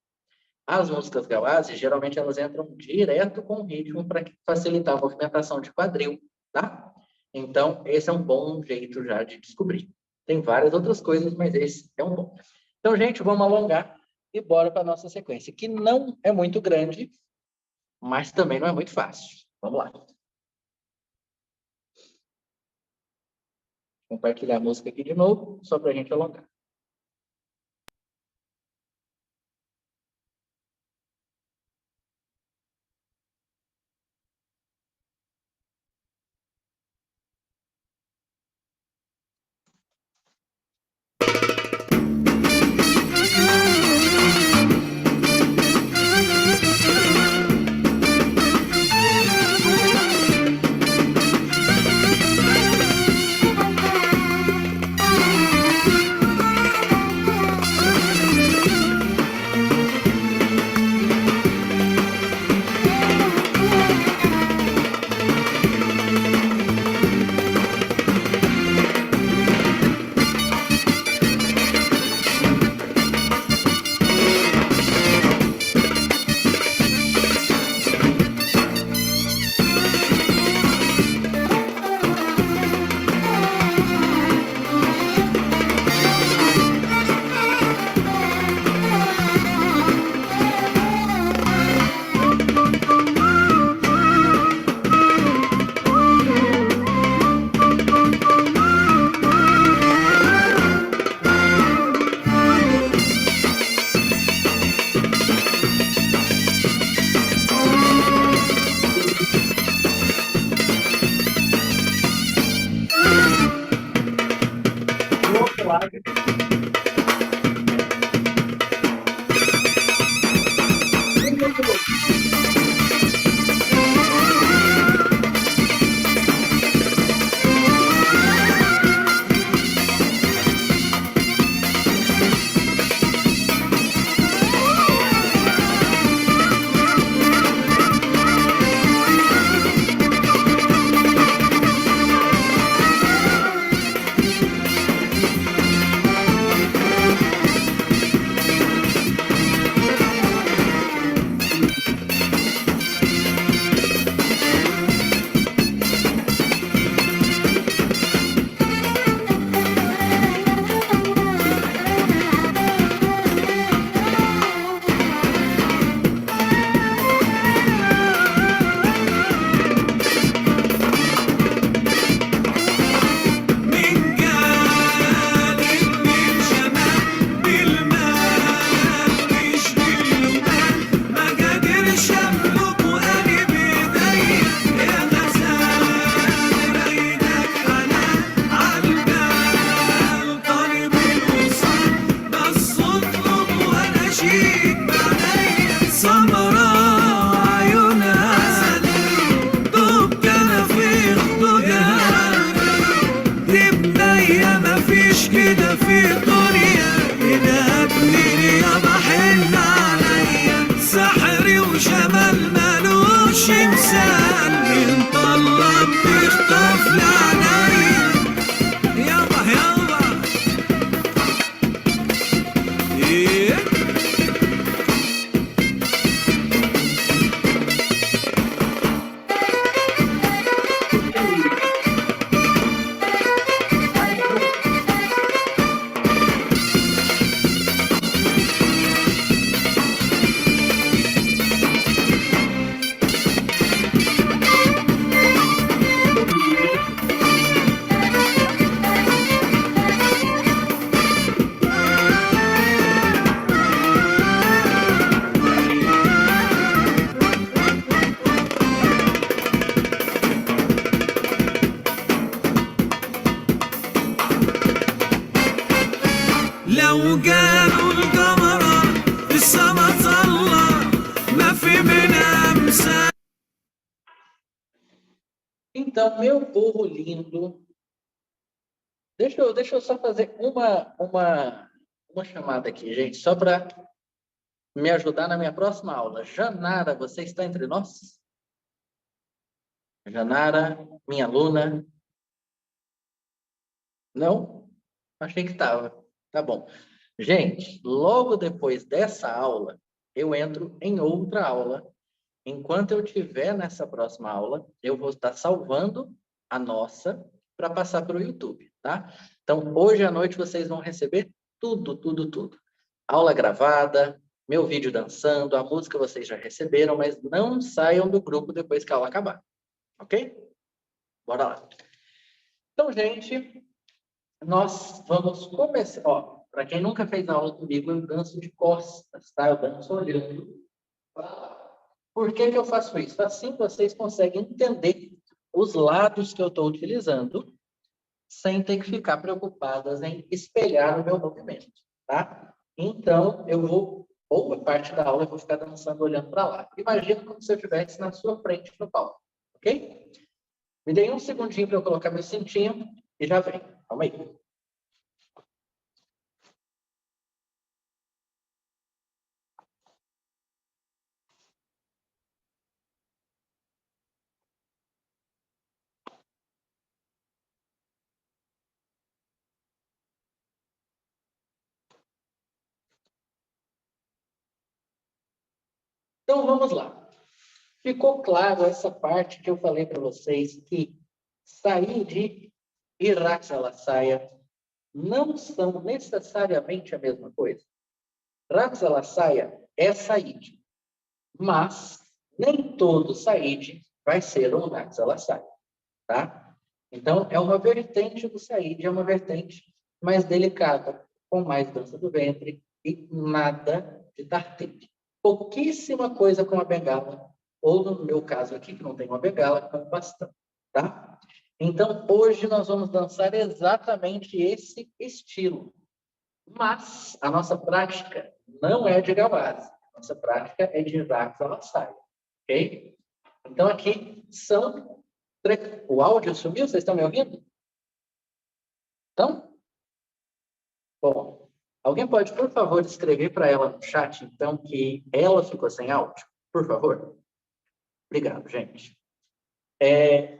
As músicas Gawazzi, geralmente elas entram direto com o ritmo para facilitar a movimentação de quadril, tá? Então, esse é um bom jeito já de descobrir. Tem várias outras coisas, mas esse é um bom. Então, gente, vamos alongar e bora para a nossa sequência, que não é muito grande, mas também não é muito fácil. Vamos lá. Compartilhar a música aqui de novo, só para a gente alongar. لو قالوا القمرة في السما طلع ما في منها امثال. Então, meu povo lindo, deixa eu só fazer uma chamada aqui, gente, só para me ajudar na minha próxima aula. Janara, você está entre nós? Janara, minha aluna? Não? Achei que estava. Tá bom. Gente, logo depois dessa aula, eu entro em outra aula. Enquanto eu estiver nessa próxima aula, eu vou estar salvando a nossa para passar para o YouTube, tá? Então, hoje à noite vocês vão receber tudo, tudo, tudo. Aula gravada, meu vídeo dançando, a música vocês já receberam, mas não saiam do grupo depois que a aula acabar, ok? Bora lá. Então, gente, nós vamos começar. Ó, para quem nunca fez aula comigo, eu danço de costas, tá? Eu danço olhando para lá. Por que que eu faço isso? Assim vocês conseguem entender os lados que eu estou utilizando sem ter que ficar preocupadas em espelhar o meu movimento, tá? Então, eu vou, ou a parte da aula, eu vou ficar dançando olhando para lá. Imagina como se eu estivesse na sua frente no palco, ok? Me dê um segundinho para eu colocar meu cintinho e já vem. Calma aí. Então, vamos lá. Ficou claro essa parte que eu falei para vocês, que Saíde e Raksalasaya não são necessariamente a mesma coisa. Raksalasaya é Saíde, mas nem todo Saíde vai ser um Raksalasaya, tá? Então, é uma vertente do Saíde, é uma vertente mais delicada, com mais dança do ventre e nada de tartete. Pouquíssima coisa com a bengala, ou no meu caso aqui, que não tem uma bengala, com bastão, tá? Então, hoje nós vamos dançar exatamente esse estilo. Mas a nossa prática não é de Gawase. Nossa prática é de Raksalasaya, ok? Então, aqui são... O áudio sumiu? Vocês estão me ouvindo? Então? Bom, alguém pode, por favor, escrever para ela no chat, então, que ela ficou sem áudio? Por favor. Obrigado, gente.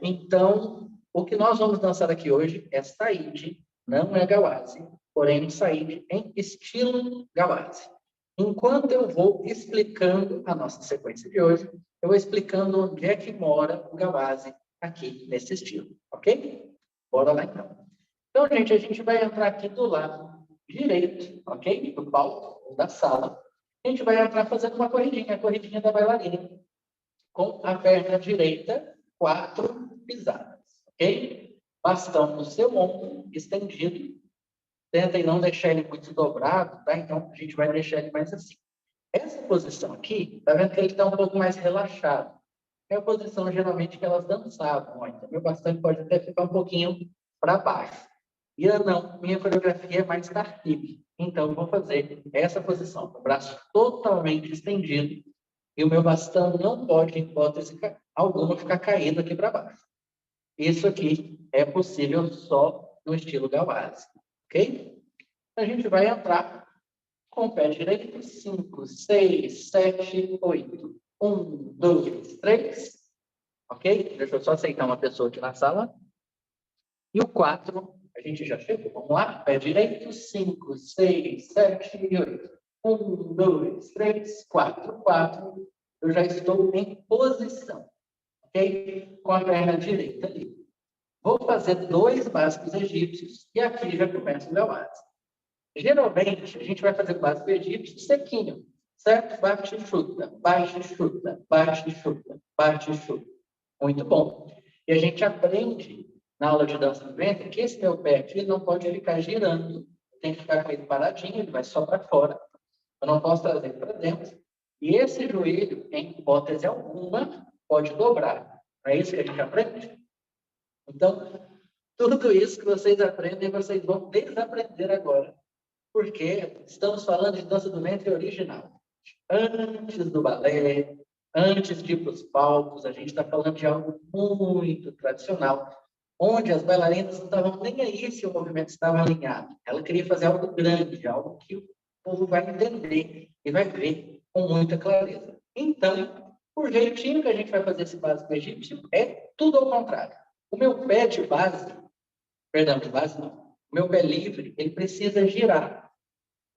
Então, o que nós vamos dançar aqui hoje é Saíde, não é Gawase, porém Saíde em estilo Gawase. Enquanto eu vou explicando a nossa sequência de hoje, eu vou explicando onde é que mora o Gawase aqui nesse estilo, ok? Bora lá, então. Então, gente, a gente vai entrar aqui do lado direito, ok? Do palco, da sala. A gente vai entrar fazendo uma corridinha, a corridinha da bailarina, com a perna direita, 4 pisadas, ok? Bastão no seu ombro, estendido. Tentem não deixar ele muito dobrado, tá? Então, a gente vai deixar ele mais assim. Essa posição aqui, tá vendo que ele está um pouco mais relaxado. É a posição, geralmente, que elas dançavam. Ó. Então, meu bastão pode até ficar um pouquinho para baixo. E eu não, minha coreografia é mais tartibe. Então, eu vou fazer essa posição, com o braço totalmente estendido. E o meu bastão não pode, em hipótese alguma, ficar caído aqui para baixo. Isso aqui é possível só no estilo Gawase, ok? A gente vai entrar com o pé direito, 5, 6, 7, 8. 1, 2, 3. Ok? Deixa eu só aceitar uma pessoa aqui na sala. E o 4, a gente já chegou. Vamos lá? Pé direito, 5, 6, 7 e 8. 1, 2, 3, 4. 4. Eu já estou em posição. Ok? Com a perna direita ali. Vou fazer 2 básicos egípcios e aqui já começa o meu básico. Geralmente, a gente vai fazer o básico egípcio sequinho, certo? Bate e chuta, bate e chuta, bate e chuta, bate e chuta. Muito bom. E a gente aprende na aula de dança do ventre que esse meu pé aqui não pode ficar girando, tem que ficar com ele paradinho, ele vai só para fora. Eu não posso trazer para dentro. E esse joelho, em hipótese alguma, pode dobrar. É isso que a gente aprende? Então, tudo isso que vocês aprendem, vocês vão desaprender agora. Porque estamos falando de dança do ventre original. Antes do balé, antes de ir para os palcos, a gente está falando de algo muito tradicional, onde as bailarinas não estavam nem aí se o movimento estava alinhado. Ela queria fazer algo grande, algo que o povo vai entender e vai ver com muita clareza. Então, o jeitinho que a gente vai fazer esse básico egípcio é tudo ao contrário. O meu pé de base, perdão, de base não, o meu pé livre, ele precisa girar.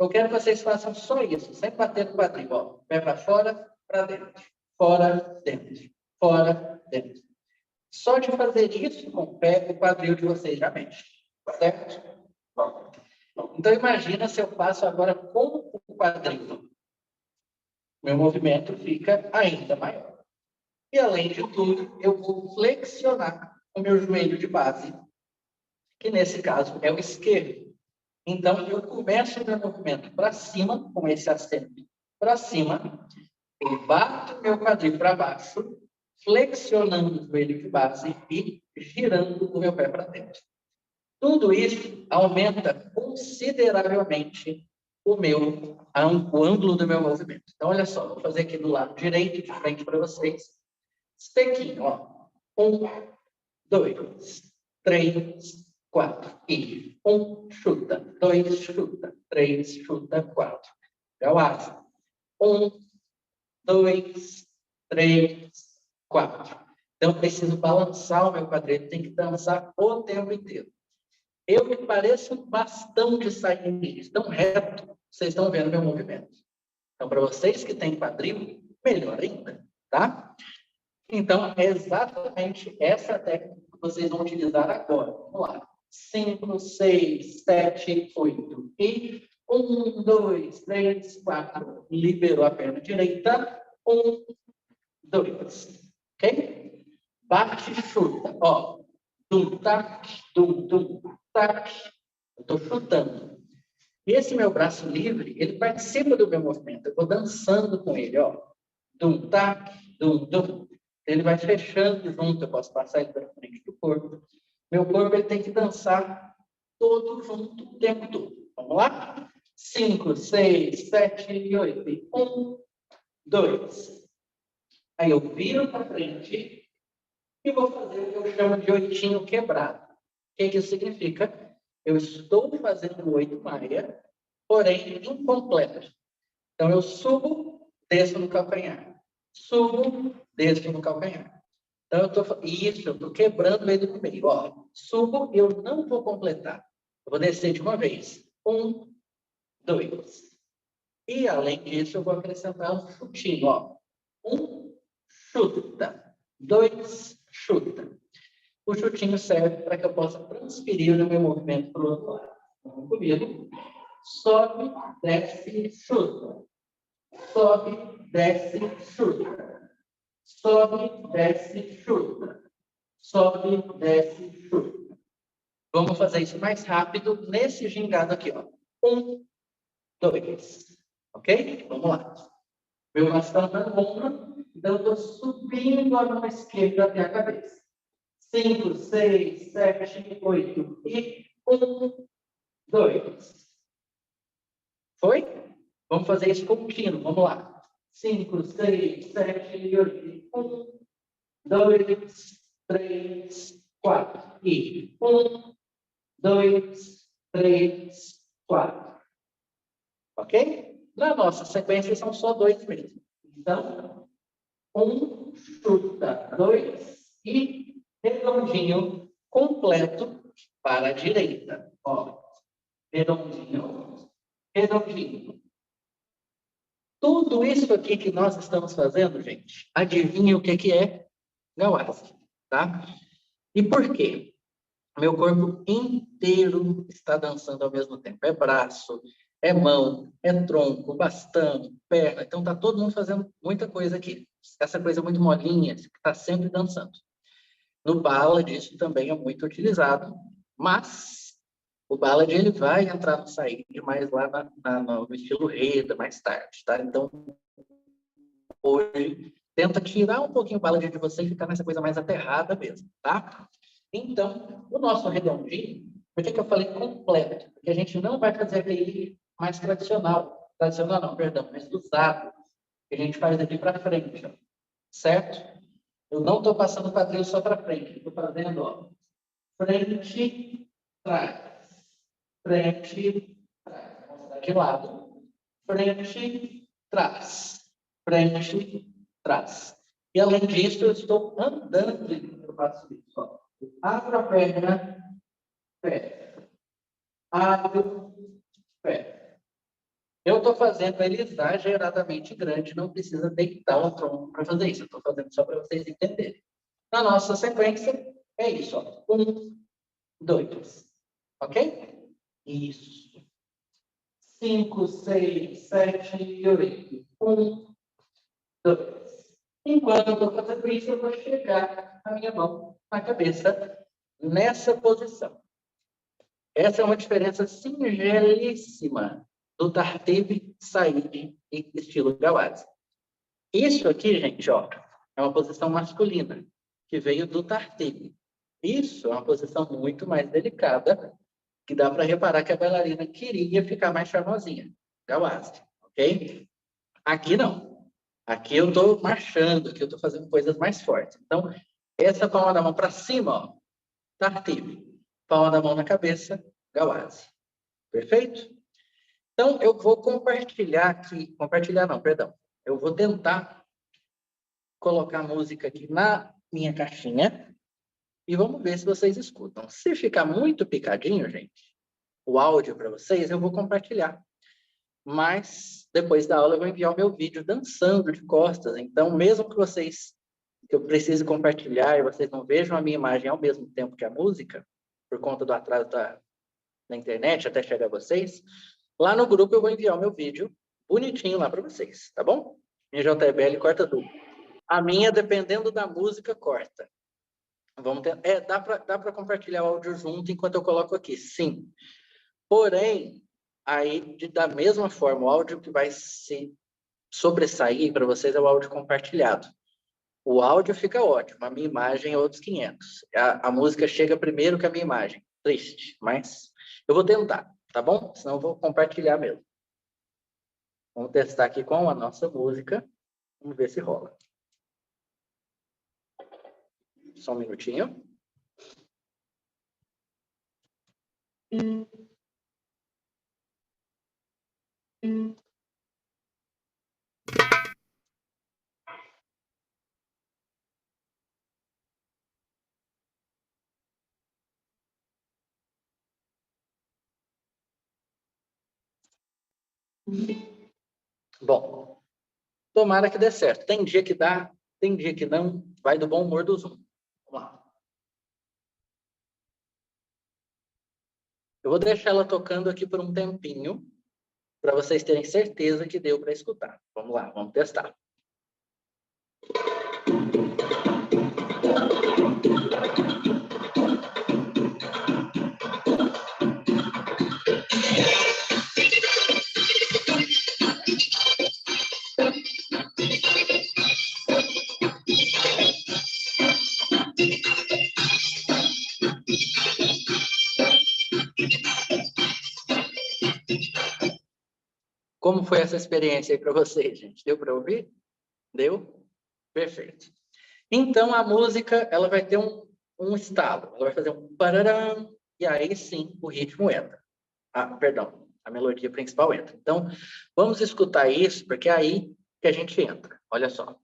Eu quero que vocês façam só isso, sem bater no quadril, ó. Pé para fora, para dentro. Fora, dentro. Fora, dentro. Só de fazer isso com o pé, o quadril de vocês já mexe. Certo? Bom. Então, imagina se eu faço agora com o quadril. Meu movimento fica ainda maior. E, além de tudo, eu vou flexionar o meu joelho de base, que nesse caso é o esquerdo. Então, eu começo o meu movimento para cima, com esse acento para cima, eu bato meu quadril para baixo, flexionando o joelho de base e girando o meu pé para dentro. Tudo isso aumenta consideravelmente o ângulo do meu movimento. Então, olha só, vou fazer aqui do lado direito, de frente para vocês. Sequinho, ó. 1, 2, 3, 4. E 1, chuta. 2, chuta. 3, chuta. 4. Eu acho. 1, 2, 3, 4. Então, eu preciso balançar o meu quadril, tem que dançar o tempo inteiro. Eu me pareço um bastão de sardinha, tão reto, vocês estão vendo meu movimento. Então, para vocês que têm quadril, melhor ainda, tá? Então, é exatamente essa técnica que vocês vão utilizar agora. Vamos lá. 5, 6, 7, 8. E 1, 2, 3, 4. Liberou a perna direita. 1, 2. Ok? Bate e chuta. Ó. Dum, tac, dum, dum, tac. Eu estou chutando. E esse meu braço livre, ele participa do meu movimento. Eu vou dançando com ele, ó. Dum, tac, dum, dum. Ele vai fechando junto, eu posso passar ele para frente do corpo. Meu corpo ele tem que dançar todo junto o tempo todo. Vamos lá? 5, 6, 7, 8. 1, 2. Aí eu viro para frente e vou fazer o que eu chamo de oitinho quebrado. O que isso significa? Eu estou fazendo o 8 maia, porém incompleto. Então eu subo, desço no calcanhar. Subo, desço no calcanhar. Então, eu estou quebrando ele no meio. Ó, subo, eu não vou completar. Eu vou descer de uma vez. 1, 2. E, além disso, eu vou acrescentar um chutinho. Ó. 1, chuta. 2, chuta. O chutinho serve para que eu possa transferir o meu movimento para o outro lado. Vamos comigo. Sobe, desce, chuta. Sobe, desce, chuta. Sobe, desce, chuta. Sobe, desce, chuta. Vamos fazer isso mais rápido nesse gingado aqui, ó. 1, 2. Ok? Vamos lá. Meu bastão está no ombro, então eu estou subindo a mão esquerda até a cabeça. 5, 6, 7, 8. E 1, 2. Foi? Vamos fazer isso contínuo. Vamos lá. 5, 6, 7, 8. 1, 2, 3, 4. E 1, 2, 3, 4. Ok? Na nossa sequência são só 2 mesmo. Então, 1, chuta, 2 e redondinho completo para a direita. Ó, redondinho, redondinho. Tudo isso aqui que nós estamos fazendo, gente, adivinha o que é? Gawassi, tá? E por quê? Meu corpo inteiro está dançando ao mesmo tempo. É braço, é mão, é tronco, bastão, perna. Então, está todo mundo fazendo muita coisa aqui. Essa coisa muito molinha, que está sempre dançando. No ballad, isso também é muito utilizado, mas o ballad ele vai entrar no saíd mais lá no estilo reda, mais tarde, tá? Então, hoje, tenta tirar um pouquinho o ballad de você e ficar nessa coisa mais aterrada mesmo, tá? Então, o nosso redondinho, por que eu falei completo? Porque a gente não vai fazer aquele mais tradicional não, perdão, mas usado, que a gente faz aqui para frente, ó, certo? Eu não estou passando o quadril só para frente, estou fazendo, ó, frente, trás, frente, trás. Vou mostrar de lado, frente, trás, frente, trás. E além disso, eu estou andando enquanto eu faço isso, ó. Abro a perna, fecho. Abro, fecho. Eu estou fazendo ele exageradamente grande, não precisa deitar o tronco para fazer isso. Eu estou fazendo só para vocês entenderem. Na nossa sequência, é isso. Ó. 1, 2. Ok? Isso. 5, 6, 7 e 8. 1, 2. Enquanto eu estou fazendo isso, eu vou chegar a minha mão na cabeça nessa posição. Essa é uma diferença singelíssima do Tartib, Said e estilo Gawaz. Isso aqui, gente, ó, é uma posição masculina, que veio do Tartib. Isso é uma posição muito mais delicada, que dá para reparar que a bailarina queria ficar mais charmosinha. Gawaz, ok? Aqui não. Aqui eu estou marchando, aqui eu estou fazendo coisas mais fortes. Então, essa palma da mão para cima, ó, Tartib. Palma da mão na cabeça, Gawaz. Perfeito? Então, eu vou compartilhar aqui, compartilhar não, perdão. Eu vou tentar colocar a música aqui na minha caixinha e vamos ver se vocês escutam. Se ficar muito picadinho, gente, o áudio para vocês, eu vou compartilhar. Mas, depois da aula, eu vou enviar o meu vídeo dançando de costas. Então, mesmo que eu precise compartilhar e vocês não vejam a minha imagem ao mesmo tempo que a música, por conta do atraso na internet até chegar a vocês, lá no grupo eu vou enviar o meu vídeo bonitinho lá para vocês, tá bom? Minha JBL corta tudo. A minha, dependendo da música, corta. Vamos ter... dá para compartilhar o áudio junto enquanto eu coloco aqui, sim. Porém, aí, da mesma forma, o áudio que vai se sobressair para vocês é o áudio compartilhado. O áudio fica ótimo, a minha imagem é outros 500. A música chega primeiro que a minha imagem. Triste, mas eu vou tentar, tá bom? Senão eu vou compartilhar mesmo. Vamos testar aqui com a nossa música. Vamos ver se rola. Só um minutinho. Bom, tomara que dê certo. Tem dia que dá, tem dia que não. Vai do bom humor do Zoom. Vamos lá. Eu vou deixar ela tocando aqui por um tempinho, para vocês terem certeza que deu para escutar. Vamos lá, vamos testar. Como foi essa experiência aí para vocês, gente? Deu para ouvir? Deu? Perfeito. Então, a música, ela vai ter um estalo. Ela vai fazer um pararam, e aí sim o ritmo entra. Perdão, a melodia principal entra. Então, vamos escutar isso, porque é aí que a gente entra. Olha só.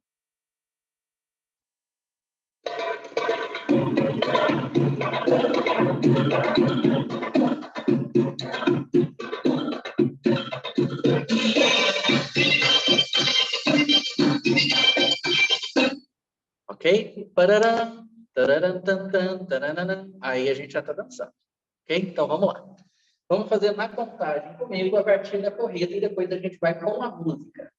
Ok? Pararam, tararam, tan, tan, taranana. Aí a gente já está dançando. Ok? Então, vamos lá. Vamos fazer na contagem comigo a partir da corrida e depois a gente vai com a música.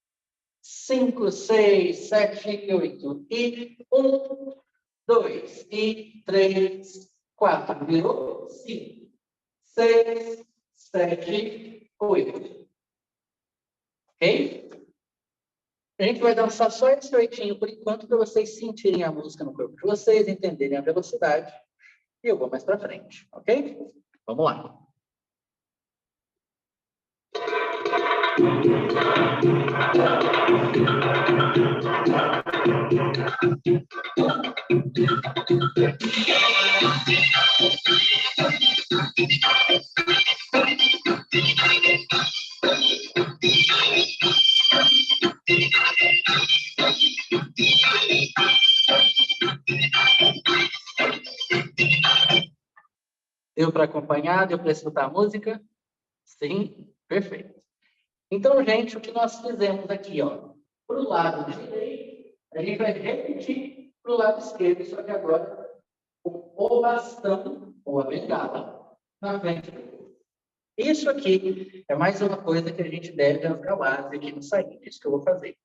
5, 6, 7, 8. E 1, 2, e 3, 4. Virou 5, 6, 7, 8. Ok? A gente vai dançar só esse oitinho por enquanto, para vocês sentirem a música no corpo de vocês, entenderem a velocidade. E eu vou mais para frente, ok? Vamos lá. Deu para acompanhar? Deu para escutar a música? Sim? Perfeito. Então, gente, o que nós fizemos aqui, ó, para o lado direito, a gente vai repetir para o lado esquerdo, só que agora o bastão ou a bengala na frente do corpo. Isso aqui é mais uma coisa que a gente deve aos galáxias aqui no site, isso que eu vou fazer.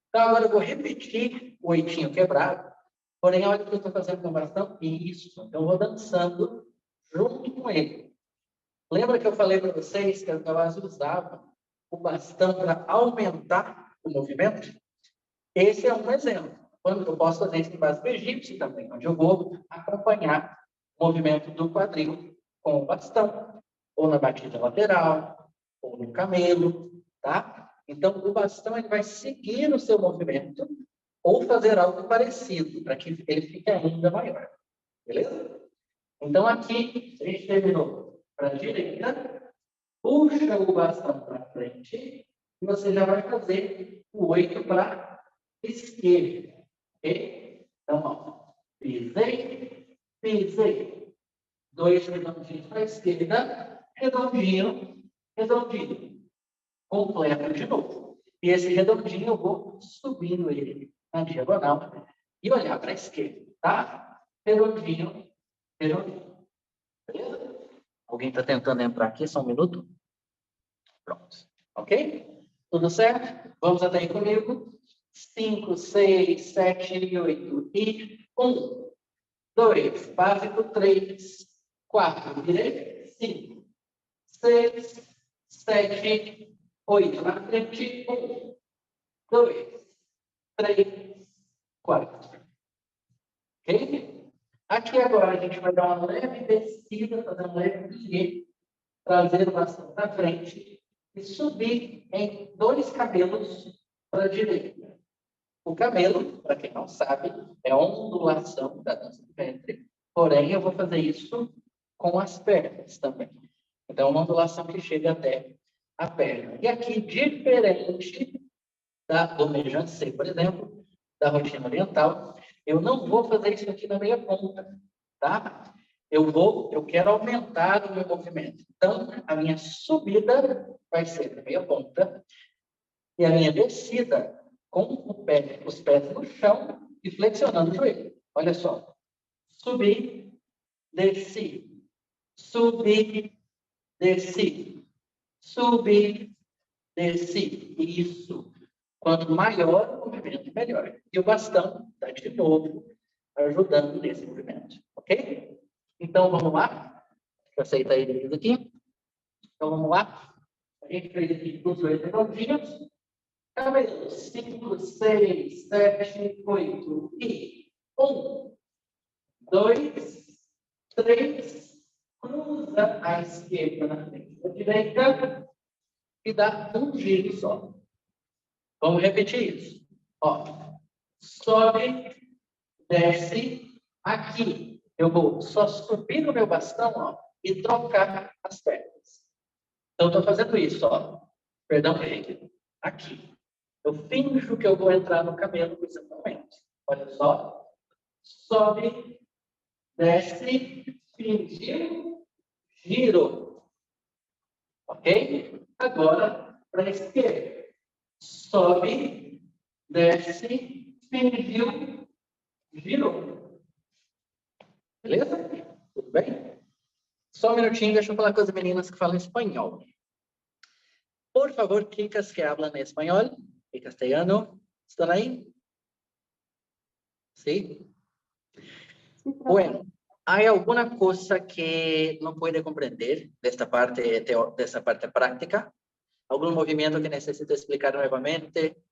Então, agora eu vou repetir o 8 quebrado, porém, olha o que eu estou fazendo com o bastão, isso. Então, eu vou dançando junto com ele. Lembra que eu falei para vocês que os galáxias usavam o bastão para aumentar o movimento? Esse é um exemplo. Quando eu posso fazer isso em básico egípcio também, onde eu vou acompanhar o movimento do quadril com o bastão, ou na batida lateral, ou no camelo, tá? Então, o bastão ele vai seguir o seu movimento ou fazer algo parecido, para que ele fique ainda maior. Beleza? Então, aqui, a gente terminou para a direita, puxa o bastão para frente, e você já vai fazer o 8 para a esquerda. Ok? Então, ó, pisei, pisei. 2 redondinhos para a esquerda, redondinho, redondinho. Completo de novo. E esse redondinho eu vou subindo ele na diagonal e olhar para a esquerda, tá? Redondinho, redondinho. Beleza? Alguém está tentando entrar aqui? Só um minuto? Pronto. Ok? Tudo certo? Vamos até aí comigo. 5, 6, 7, 8 e 1, 2, básico 3, 4, direito, 5, 6, 7, 8, na frente, 1, 2, 3, 4. Ok? Aqui agora a gente vai dar uma leve descida, fazer um leve plie, trazer o bastão para frente e subir em 2 cabelos para a direita. O camelo, para quem não sabe, é uma ondulação da dança do ventre, porém eu vou fazer isso com as pernas também. Então, é uma ondulação que chega até a perna. E aqui, diferente do Mejancê, por exemplo, da rotina oriental, eu não vou fazer isso aqui na meia ponta, tá? Eu quero aumentar o meu movimento. Então, a minha subida vai ser na meia ponta e a minha descida com os pés no chão e flexionando o joelho. Olha só. Subi, desci, subi, desci, subi, desci. Isso. Quanto maior o movimento, melhor. E o bastão está de novo ajudando nesse movimento. Ok? Então, vamos lá. Deixa eu aceitar eles aqui. Então, vamos lá. A gente fez aqui os 8 redondinhos. Cabelos, 5, 6, 7, 8 e 1, 2, 3, cruza a esquerda na frente da direita e dá um giro só. Vamos repetir isso. Ó, sobe, desce, aqui. Eu vou só subir no meu bastão, ó, e trocar as pernas. Então, estou fazendo isso, ó. Perdão, gente. Aqui. Eu finjo que eu vou entrar no camelo com esse momento. Olha só. Sobe, desce, fingiu, giro. Ok? Agora, para a esquerda. Sobe, desce, fingiu, girou. Beleza? Tudo bem? Só um minutinho, deixa eu falar com as meninas que falam espanhol. Por favor, chicas que hablan espanhol y castellano, ¿están ahí? ¿Sí? Bueno, ¿hay alguna cosa que no puede comprender de esta parte práctica? ¿Algún movimiento que necesite explicar nuevamente?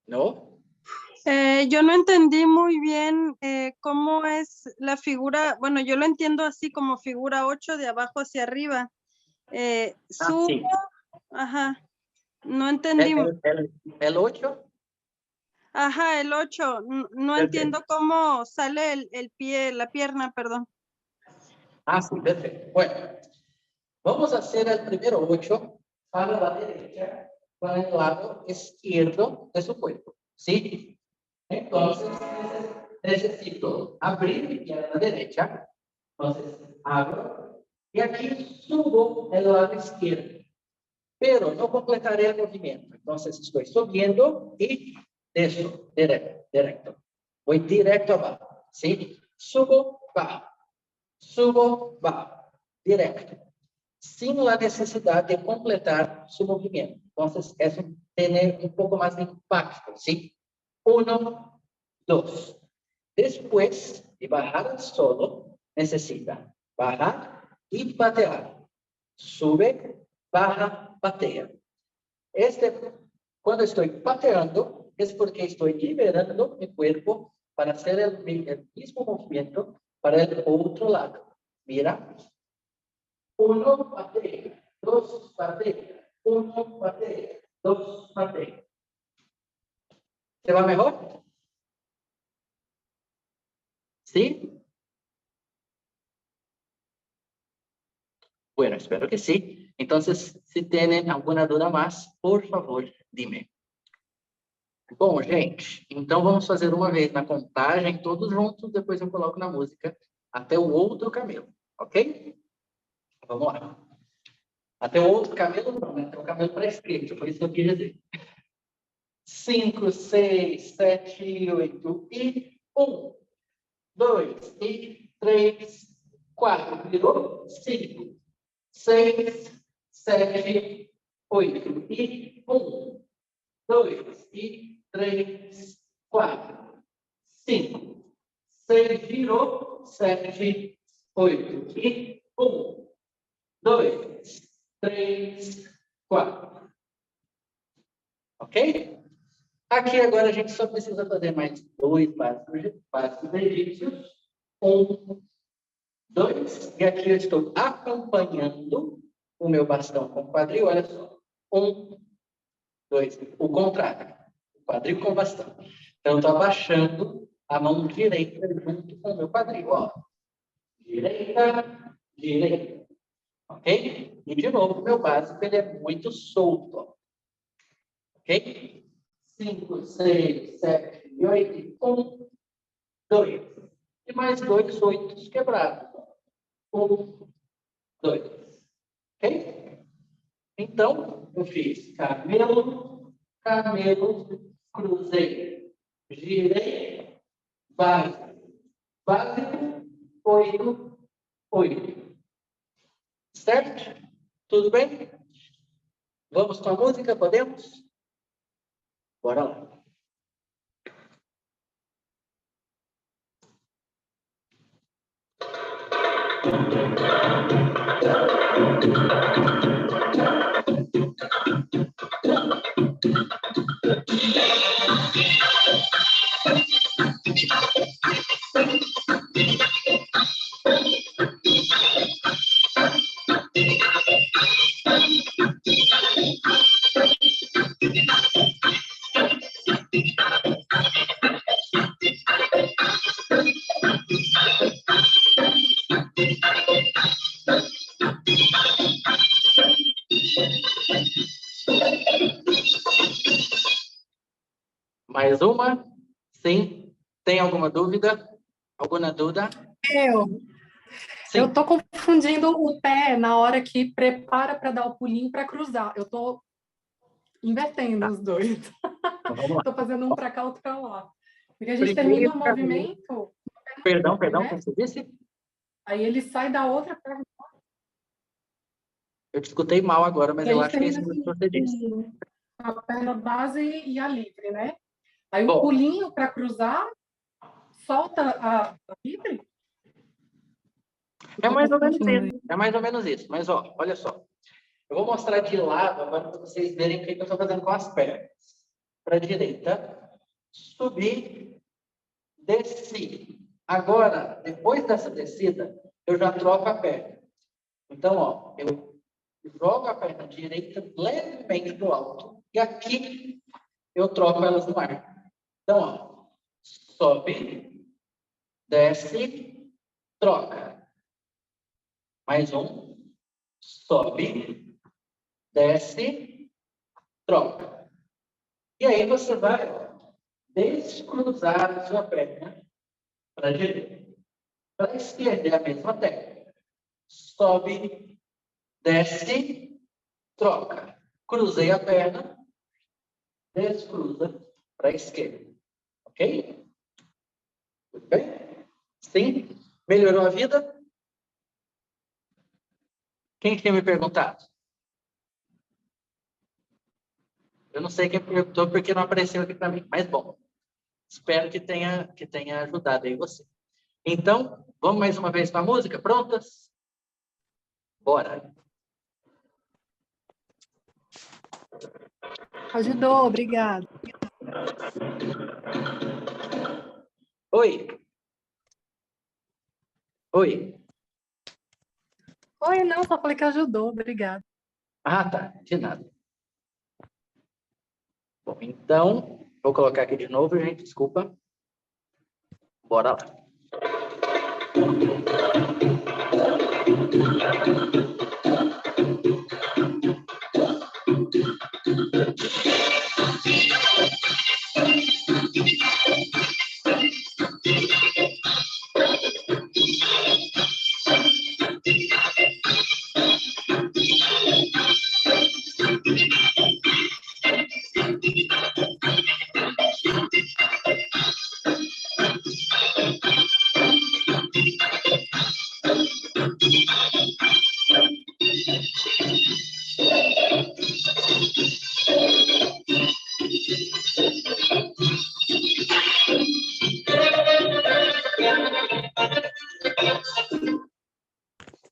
¿No? Yo no entendí muy bien cómo es la figura, bueno, yo lo entiendo así como figura 8 de abajo hacia arriba. Subo, sí. Ajá, no entendí. ¿El 8? Ajá, el 8, no entiendo cómo sale el pie, la pierna, perdón. Ah, sí, perfecto. Bueno, vamos a hacer el primero 8 para la derecha, para el lado izquierdo de su cuerpo, ¿sí? Entonces, necesito abrir mi pierna derecha. Entonces, abro, E aqui subo el lado izquierdo. Pero no completaré el movimiento. Entonces estoy subiendo y desço, directo. Voy directo abajo, ¿sí? Subo, bajo. Subo, bajo. Directo. Sin la necesidad de completar su movimiento. Entonces, eso tiene un poco más de impacto, ¿sí? 1, 2. Después de bajar al solo, necesita bajar y patear. Sube, baja, patea. Cuando estoy pateando, es porque estoy liberando mi cuerpo para hacer el mismo movimiento para el otro lado. Mira. 1, patea. 2, patea. 1, patea. 2, patea. ¿Se va mejor? ¿Sí? Bueno, espero que sí. Entonces, si tienen alguna duda más, por favor, dime. Bom, gente, então vamos fazer uma vez na contagem, todos juntos, depois eu coloco na música, até o outro camelo, ok? Vamos lá. Até o outro camelo, não, né? Até o camelo para a esquerda, foi isso que eu quis dizer. 5, 6, 7, 8 e 1, 2 e 3, 4, virou 5, 6, 7, 8 e 1, 2 e 3, 4, 5, 6, virou 7, 8 e 1, 2, 3, 4. Ok? Aqui agora a gente só precisa fazer mais 2 passos egípcios. 1, 2. E aqui eu estou acompanhando o meu bastão com o quadril. Olha só. 1, 2. O contrário. O quadril com o bastão. Então, eu estou abaixando a mão direita junto com o meu quadril. Ó. Direita, direita. Ok? E, de novo, o meu básico ele é muito solto. Ó. Ok? 5, 6, 7, 8, 1, 2. E mais 2 oitos quebrados. 1, 2. Ok? Então, eu fiz camelo, camelo, cruzei, girei, base, base, 8, 8. Certo? Tudo bem? Vamos com a música, podemos? Bora lá. Mais uma? Sim? Tem alguma dúvida? Alguma dúvida? Eu tô confundindo o pé na hora que prepara para dar o pulinho para cruzar. Eu tô invertendo os dois. Então, vamos lá. Tô fazendo um para cá, outro para lá. Porque a gente termina o movimento... Perdão, né? como você disse? Aí ele sai da outra perna. Eu te escutei mal agora, mas eu acho que é isso que você disse. A perna base e a livre, né? Aí Bom, o pulinho para cruzar, solta a livre? é mais ou menos isso. É mais ou menos isso. Mas, ó, olha só. Eu vou mostrar de lado agora para vocês verem o que eu estou fazendo com as pernas. Para a direita, subir, desci. Agora, depois dessa descida, eu já troco a perna. Então, ó, eu jogo a perna direita levemente para o alto. E aqui, eu troco elas no ar. Então, ó, sobe, desce, troca. Mais um. Sobe, desce, troca. E aí você vai descruzar a sua perna para a direita. Para a esquerda é a mesma técnica. sobe, desce, troca. Cruzei a perna, descruza para a esquerda. Ok? Tudo bem? Sim? Melhorou a vida? Quem tinha me perguntado? Eu não sei quem perguntou porque não apareceu aqui para mim, mas bom. Espero que tenha ajudado aí você. Então, vamos mais uma vez para a música? Prontas? Bora. Ajudou, obrigada. Oi. Oi. Oi, não, só falei que ajudou, obrigada. Ah, tá. De nada. Bom, então, vou colocar aqui de novo, gente. Desculpa. Bora lá.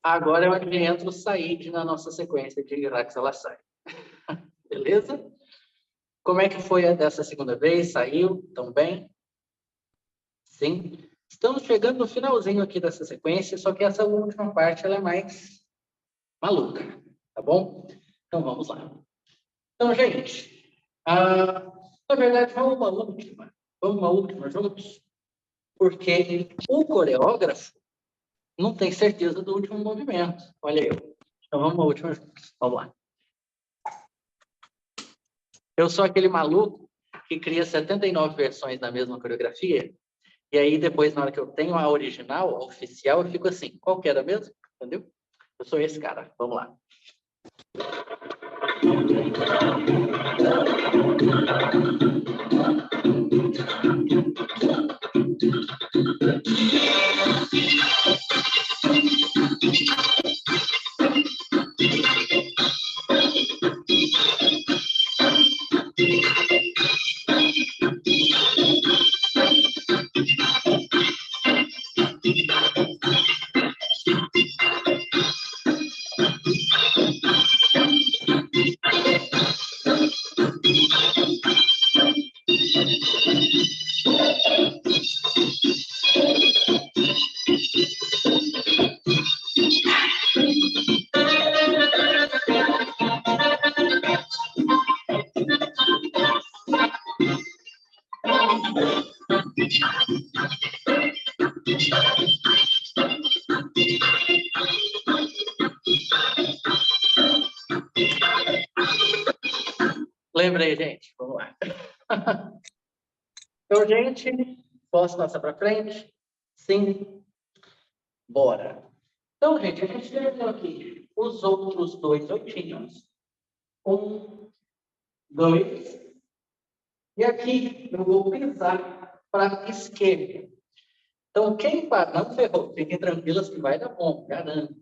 Agora eu entro o Said na nossa sequência de Iraque Salassai. Beleza? Como é que foi dessa segunda vez? Saiu? Tão bem? Sim. Estamos chegando no finalzinho aqui dessa sequência, só que essa última parte ela é mais maluca, tá bom? Então vamos lá. Então, gente, na verdade, vamos uma última juntos, porque o coreógrafo não tem certeza do último movimento. Olha eu. Então vamos uma última juntos. Vamos lá. Eu sou aquele maluco que cria 79 versões da mesma coreografia, e aí depois, na hora que eu tenho a original, a oficial, eu fico assim, qual que era mesmo? Entendeu? Eu sou esse cara. Vamos lá. Lembrei, gente. Vamos lá. Então, gente, posso passar para frente? Sim? Bora. Então, gente, a gente terminou aqui os outros dois oitinhos. 1, 2. E aqui eu vou pisar para a esquerda. Então, quem parou, não ferrou, fiquem tranquilas que vai dar bom, garanto.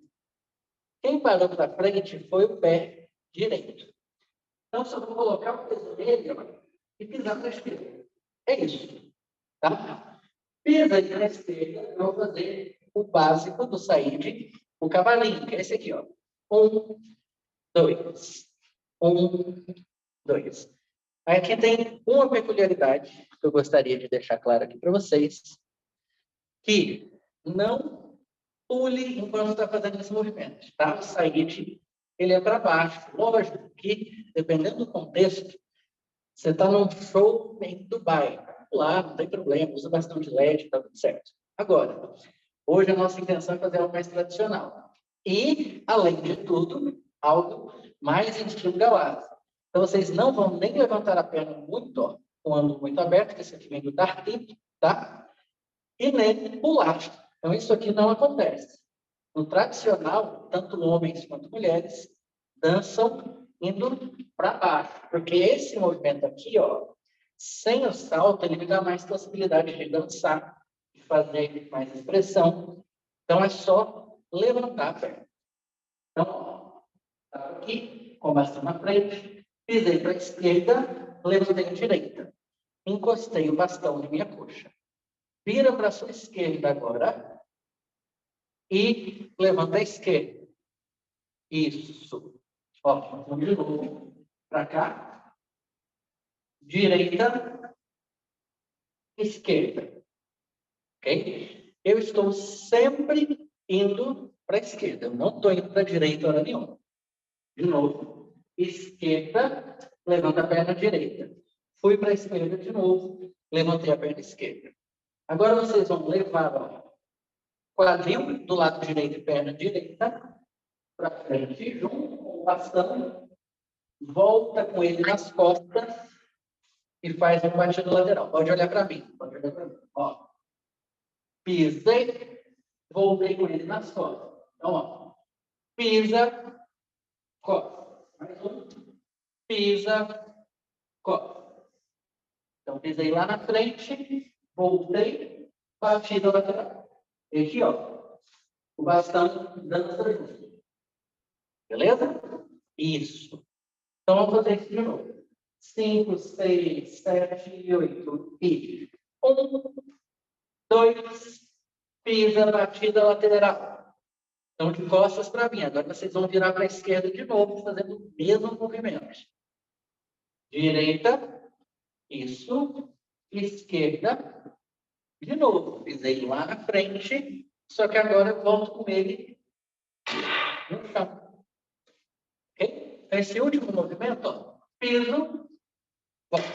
Quem parou para frente foi o pé direito. Então, só vou colocar o peso dele, ó, e pisar para a esquerda. É isso. Tá? Pisa para a esquerda, eu vou fazer o básico do Said, o cavalinho, que é esse aqui, ó. 1, 2. 1, 2. Aqui tem uma peculiaridade que eu gostaria de deixar claro aqui para vocês, que não pule enquanto está fazendo esse movimento, tá? O Said, ele é para baixo. Lógico que, dependendo do contexto, você está num show em Dubai, lá, não tem problema, usa bastante LED, tá tudo certo. Agora, hoje a nossa intenção é fazer algo mais tradicional. E, além de tudo, algo mais em estilo galado. Então, vocês não vão nem levantar a perna muito, ó, com o ângulo muito aberto, que esse aqui vem do Dark, tá? E nem pular. Então, isso aqui não acontece. No tradicional, tanto homens quanto mulheres dançam indo para baixo, porque esse movimento aqui, ó, sem o salto, ele me dá mais possibilidade de dançar, de fazer mais expressão. Então, é só levantar a perna. Então, ó, tá aqui, com o bastão na frente, pisei para a esquerda, levantei a direita. Encostei o bastão de minha coxa. Vira para a sua esquerda agora e levanta a esquerda. Isso. Ó, vamos de novo. Para cá. Direita. Esquerda. Ok? Eu estou sempre indo para a esquerda. Eu não estou indo para a direita hora nenhuma. De novo. Esquerda. Levanta a perna direita. Fui para a esquerda de novo. Levantei a perna esquerda. Agora vocês vão levar o quadril do lado direito e perna direita para frente, junto com o bastão, volta com ele nas costas e faz um batido lateral. Pode olhar para mim. Pode olhar para mim. Ó. Pisei, voltei com ele nas costas. Então, ó. Pisa, costa. Mais um. Pisa, costa. Então, pisei lá na frente, voltei, batida lateral. E aqui, ó, o bastão dança junto. Beleza? Isso. Então, vamos fazer isso de novo. 5, 6, 7, 8 e 1, 2, pisa, batida lateral. Então, de costas para mim. Agora vocês vão virar para a esquerda de novo, fazendo o mesmo movimento. Direita. Isso. Esquerda. De novo, pisei lá na frente, só que agora eu volto com ele no chão. Ok? Esse último movimento, ó, piso, volta.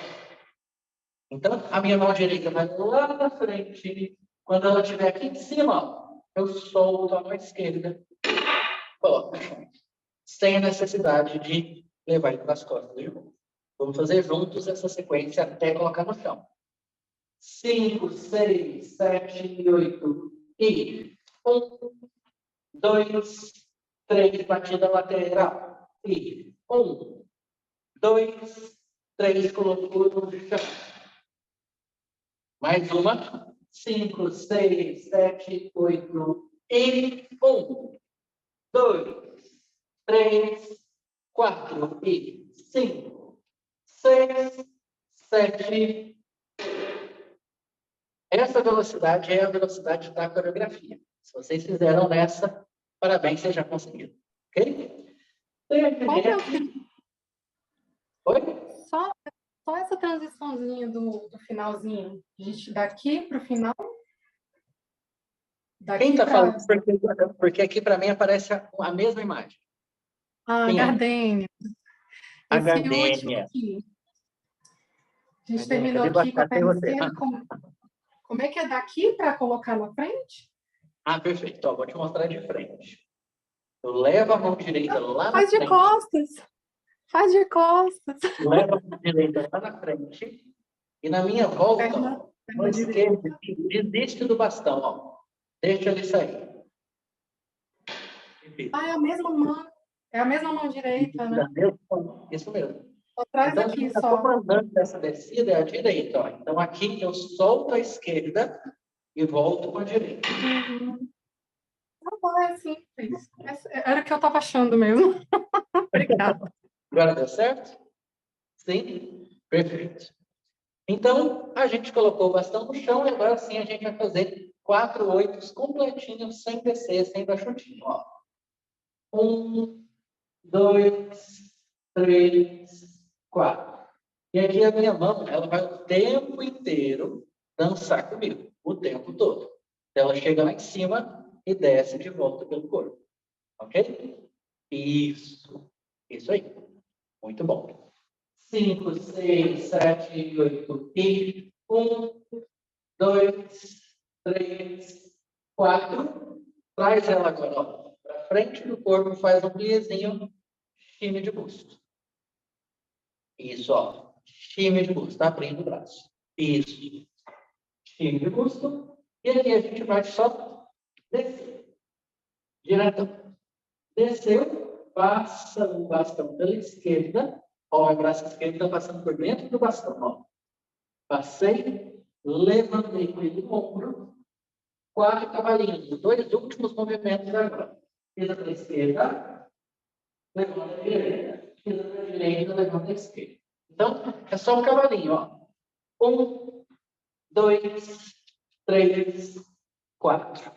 Então, a minha mão direita vai lá na frente. Quando ela estiver aqui em cima, ó, eu solto a mão esquerda, coloco no chão. Sem a necessidade de levar ele para as costas de novo. Vamos fazer juntos essa sequência até colocar no chão. 5, 6, 7, 8 e 1, 2, 3, batida lateral. E 1, 2, 3, colocou no chão. Mais uma. 5, 6, 7, 8 e 1, 2, 3, 4 e 5, 6, 7. Essa velocidade é a velocidade da coreografia. Se vocês fizeram nessa, parabéns, vocês já conseguiram. Ok? Qual que é o... Oi? Só essa transiçãozinha do finalzinho. A gente daqui para o final. Quem está falando? Porque aqui para mim aparece a mesma imagem. A Gardênia. A Gardênia. A gente terminou aqui com a perna esquerda. Como é que é daqui para colocar na frente? Ah, perfeito. Ó, vou te mostrar de frente. Eu levo a mão direita lá na frente. Faz de costas. Faz de costas. Levo a mão direita lá na frente. E na minha volta, ó, mão esquerda, desiste do bastão, ó. Deixa ele sair. Ah, é a mesma mão. É a mesma mão direita, né? Isso mesmo. Atrás então, aqui quem está só. comandando essa descida é a direita. Ó. Então, aqui eu solto a esquerda e volto com a direita. Não, é simples. Era o que eu estava achando mesmo. Obrigada. Agora deu certo? Sim? Perfeito. Então, a gente colocou o bastão no chão e agora sim a gente vai fazer 4 oitos completinhos, sem descer, sem dar chutinho. Ó. 1, 2, 3, 4. E aqui a minha mão, ela vai o tempo inteiro dançar comigo, o tempo todo. Ela chega lá em cima e desce de volta pelo corpo. Ok? Isso. Isso aí. Muito bom. 5, 6, 7, 8 e 1, 2, 3, 4. Traz ela agora para frente do corpo, faz um pliezinho, time de busto. Isso, ó. Time de busto, tá abrindo o braço. Isso. Time de busto. E aqui a gente vai só descer. Diretão. Desceu, passa o bastão pela esquerda. Ó, o braço esquerdo está passando por dentro do bastão, ó. Passei, levantei com ele no ombro. 4 cavalinhos. Os 2 últimos movimentos agora. Pisa para a esquerda, levanta a direita. Pisa para a direita, levanta a esquerda. Então, é só um cavalinho, ó. 1, 2, 3, 4.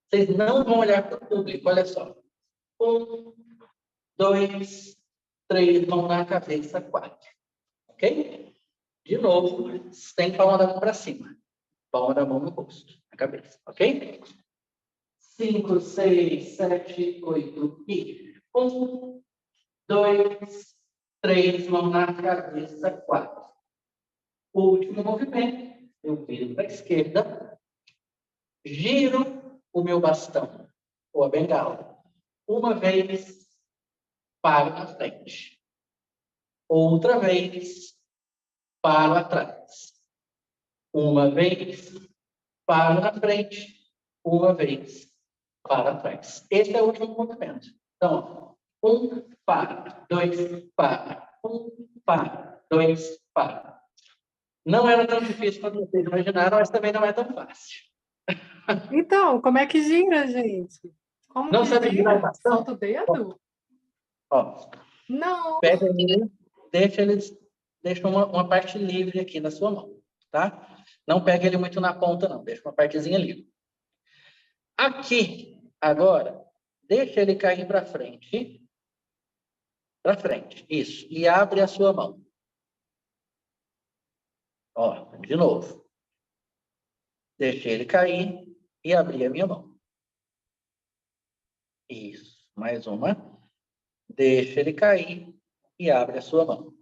Vocês não vão olhar para o público, olha só. 1, 2, 3, mão na cabeça, 4. Ok? De novo, sem palma da mão para cima. Palma da mão no rosto, na cabeça, ok? 5, 6, 7, 8 e 1, 2, 3, mão na cabeça, 4. Último movimento, eu viro para a esquerda, giro o meu bastão, ou a bengala, uma vez, paro na frente. Outra vez, paro atrás. Uma vez, paro na frente. Uma vez, paro atrás. Esse é o último movimento. Então, 1, para, 2, para, 1, para, 2, para. Não era tão difícil quanto vocês imaginaram, mas também não é tão fácil. Então, como é que gira, gente? Como Não que sabe gira? girar bastante? Solta o dedo? Ó, Não. pega ele, deixa uma parte livre aqui na sua mão, tá? Não pega ele muito na ponta, não. Deixa uma partezinha livre. Aqui, agora, deixa ele cair para frente. Para frente, isso. E abre a sua mão. Ó, de novo. Deixei ele cair e abri a minha mão. Isso. Mais uma. Deixa ele cair e abre a sua mão.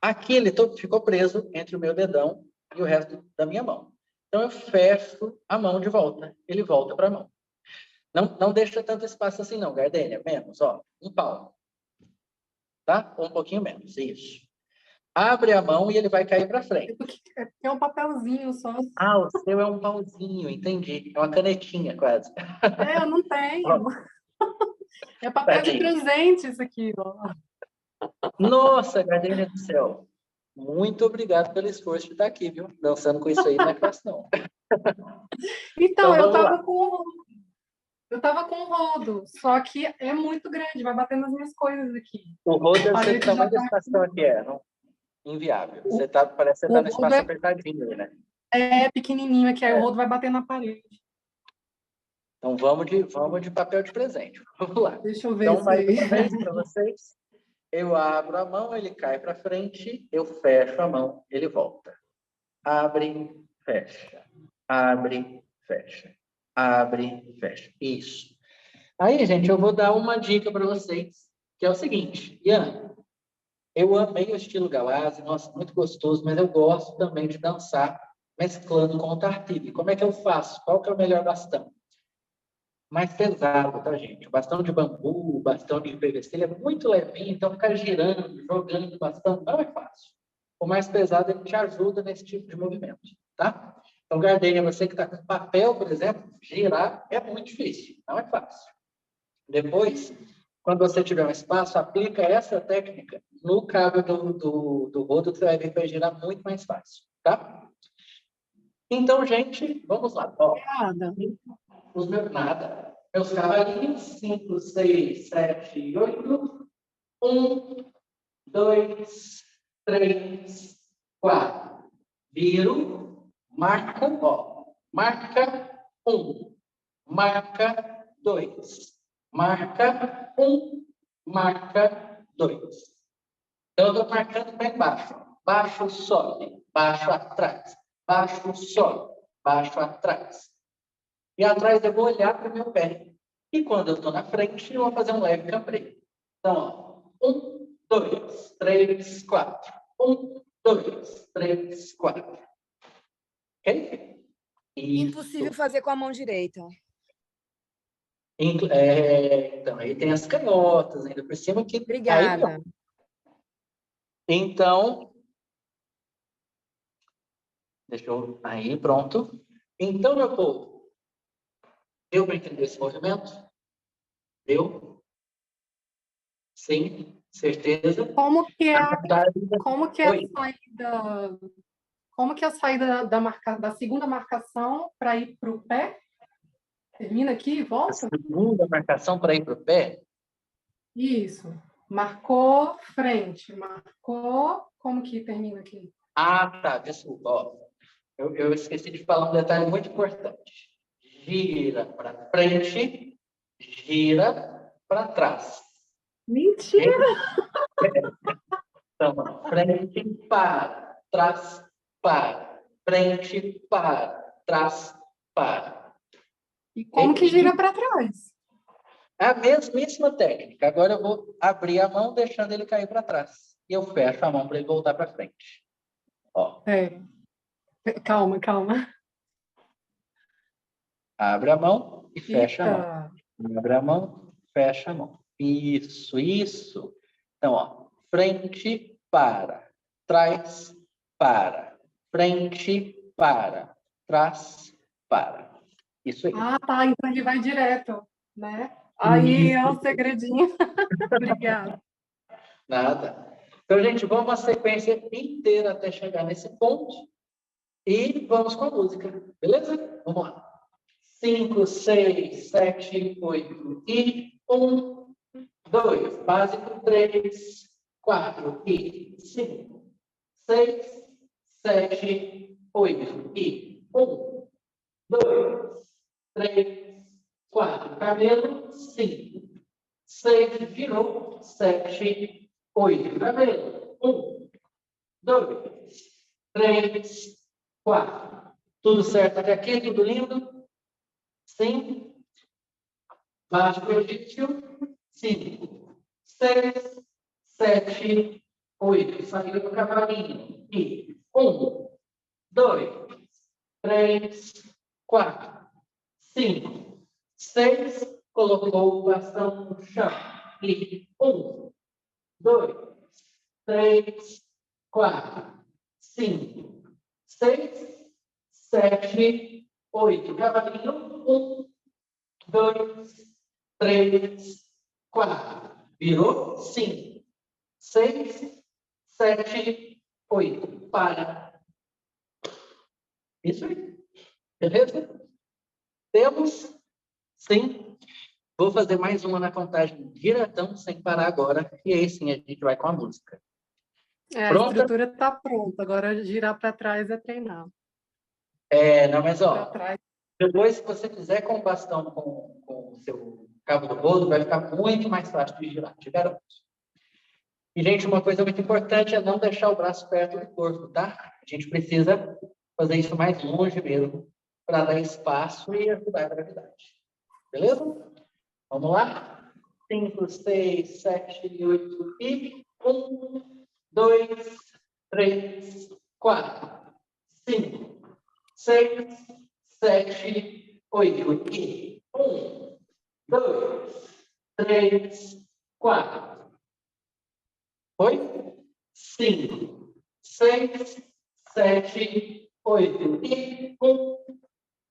Aqui ele ficou preso entre o meu dedão e o resto da minha mão. Então, eu fecho a mão de volta. Ele volta para a mão. Não deixa tanto espaço assim, não, Gardênia. Menos, ó. Um palmo. Tá? Ou um pouquinho menos. Isso. Abre a mão e ele vai cair para frente. É um papelzinho só. Ah, o seu é um pauzinho, entendi. É uma canetinha, quase. Eu não tenho. É papel de presente isso aqui, ó. Nossa, Gardênia do céu. Muito obrigado pelo esforço de estar aqui, viu? Dançando com isso aí na equação. Então, eu vamos lá. tava com o rodo, só que é muito grande, vai bater nas minhas coisas aqui. O rodo deve ser Parede do tamanho já da estação aqui, não? Inviável. Parece que você está no espaço apertadinho aí, né? É pequenininho aqui, aí o rodo vai bater na parede. Então, vamos de papel de presente. Vamos lá. Deixa eu ver então, mais aí. uma vez para vocês. Eu abro a mão, ele cai para frente. Eu fecho a mão, ele volta. Abre, fecha. Abre, fecha. Abre, fecha. Isso. Aí, gente, eu vou dar uma dica para vocês, que é o seguinte. Ian, eu amei o estilo Galazzi, nossa, muito gostoso, mas eu gosto também de dançar mesclando com o Tartile. Como é que eu faço? Qual que é o melhor bastão? Mais pesado, tá, gente? O bastão de bambu, o bastão de PVC, ele é muito levinho, então ficar girando, jogando o bastão não é fácil. O mais pesado, ele te ajuda nesse tipo de movimento, tá? Então, Gardênia, você que está com papel, por exemplo, girar é muito difícil, não é fácil. Depois, quando você tiver um espaço, aplica essa técnica no cabo do rodo, que você vai ver que vai girar muito mais fácil, tá? Então, gente, vamos lá. Ó, nada. Meus cavalinhos, 5, 6, 7, 8. 1, 2, 3, 4. Viro, marca, ó. Marca 1, marca 2, marca 1, marca 2. Então, eu estou marcando bem baixo. Baixo, sobe, baixo, atrás. Baixo, sobe, baixo, atrás. E atrás eu vou olhar para o meu pé. E quando eu estou na frente, eu vou fazer um leve cambreio. Então, ó, 1, 2, 3, 4. 1, 2, 3, 4. Ok? Impossível fazer com a mão direita. Então, aí tem as canhotas ainda por cima. Que Obrigada. Aí, então, deixa eu... Aí, pronto. Então, meu povo, Deu para entender esse movimento? Deu? Sim, certeza. Como que é a Oi. saída? Como que é a saída da segunda marcação para ir para o pé? Termina aqui e A volta? segunda marcação para ir para o pé? Isso. Marcou, frente. Marcou. Como que termina aqui? Ah, tá, desculpa. Ó. Eu esqueci de falar um detalhe muito importante. Gira para frente, gira para trás. Mentira! Então, frente, para, trás, para, frente, para, trás, para. E como que gira para trás? É a mesmíssima técnica. Agora eu vou abrir a mão, deixando ele cair para trás. E eu fecho a mão para ele voltar para frente. Ó. Calma, calma. Abre a mão e fecha a mão. Eita. Abre a mão, fecha a mão. Isso, isso. Então, ó, frente, para, trás, para, frente, para, trás, para. Isso aí. Ah, tá. Então ele vai direto, né? Aí é o segredinho. Obrigada. Nada. Então, gente, vamos uma sequência inteira até chegar nesse ponto. E vamos com a música. Beleza? Vamos lá. 5, 6, 7, 8 e 1, 2, básico 3, 4 e 5, 6, 7, 8 e 1, 2, 3, 4, cabelo, 5, 6, virou, 7, 8, cabelo, 1, 2, 3, 4. Tudo certo até aqui? Tudo lindo? Sim. Básico egípcio. 5, 6, 7, 8. Saiu do cavalinho. E 1, 2, 3, 4, 5, 6. Colocou o bastão no chão. E 1, 2, 3, 4, 5, 6, 7, 8. Cavalinho. 1, 2, 3, 4. Virou. 5, 6, 7, 8. Para. Isso aí. Beleza? Temos? Sim. Vou fazer mais uma na contagem diretão, sem parar agora. E aí sim a gente vai com a música. A estrutura está pronta. Agora girar para trás é treinar. Não, mas ó, depois se você fizer com o bastão com o seu cabo do rodo, vai ficar muito mais fácil de girar, te garanto. E, gente, uma coisa muito importante é não deixar o braço perto do corpo, tá? A gente precisa fazer isso mais longe mesmo, para dar espaço e ajudar a gravidade. Beleza? Vamos lá? 5, 6, 7, 8 e 1, 2, 3, 4, 5, 6, 7, 8 e 1, 2, 3, 4. Foi? 5, 6, 7, 8 e 1,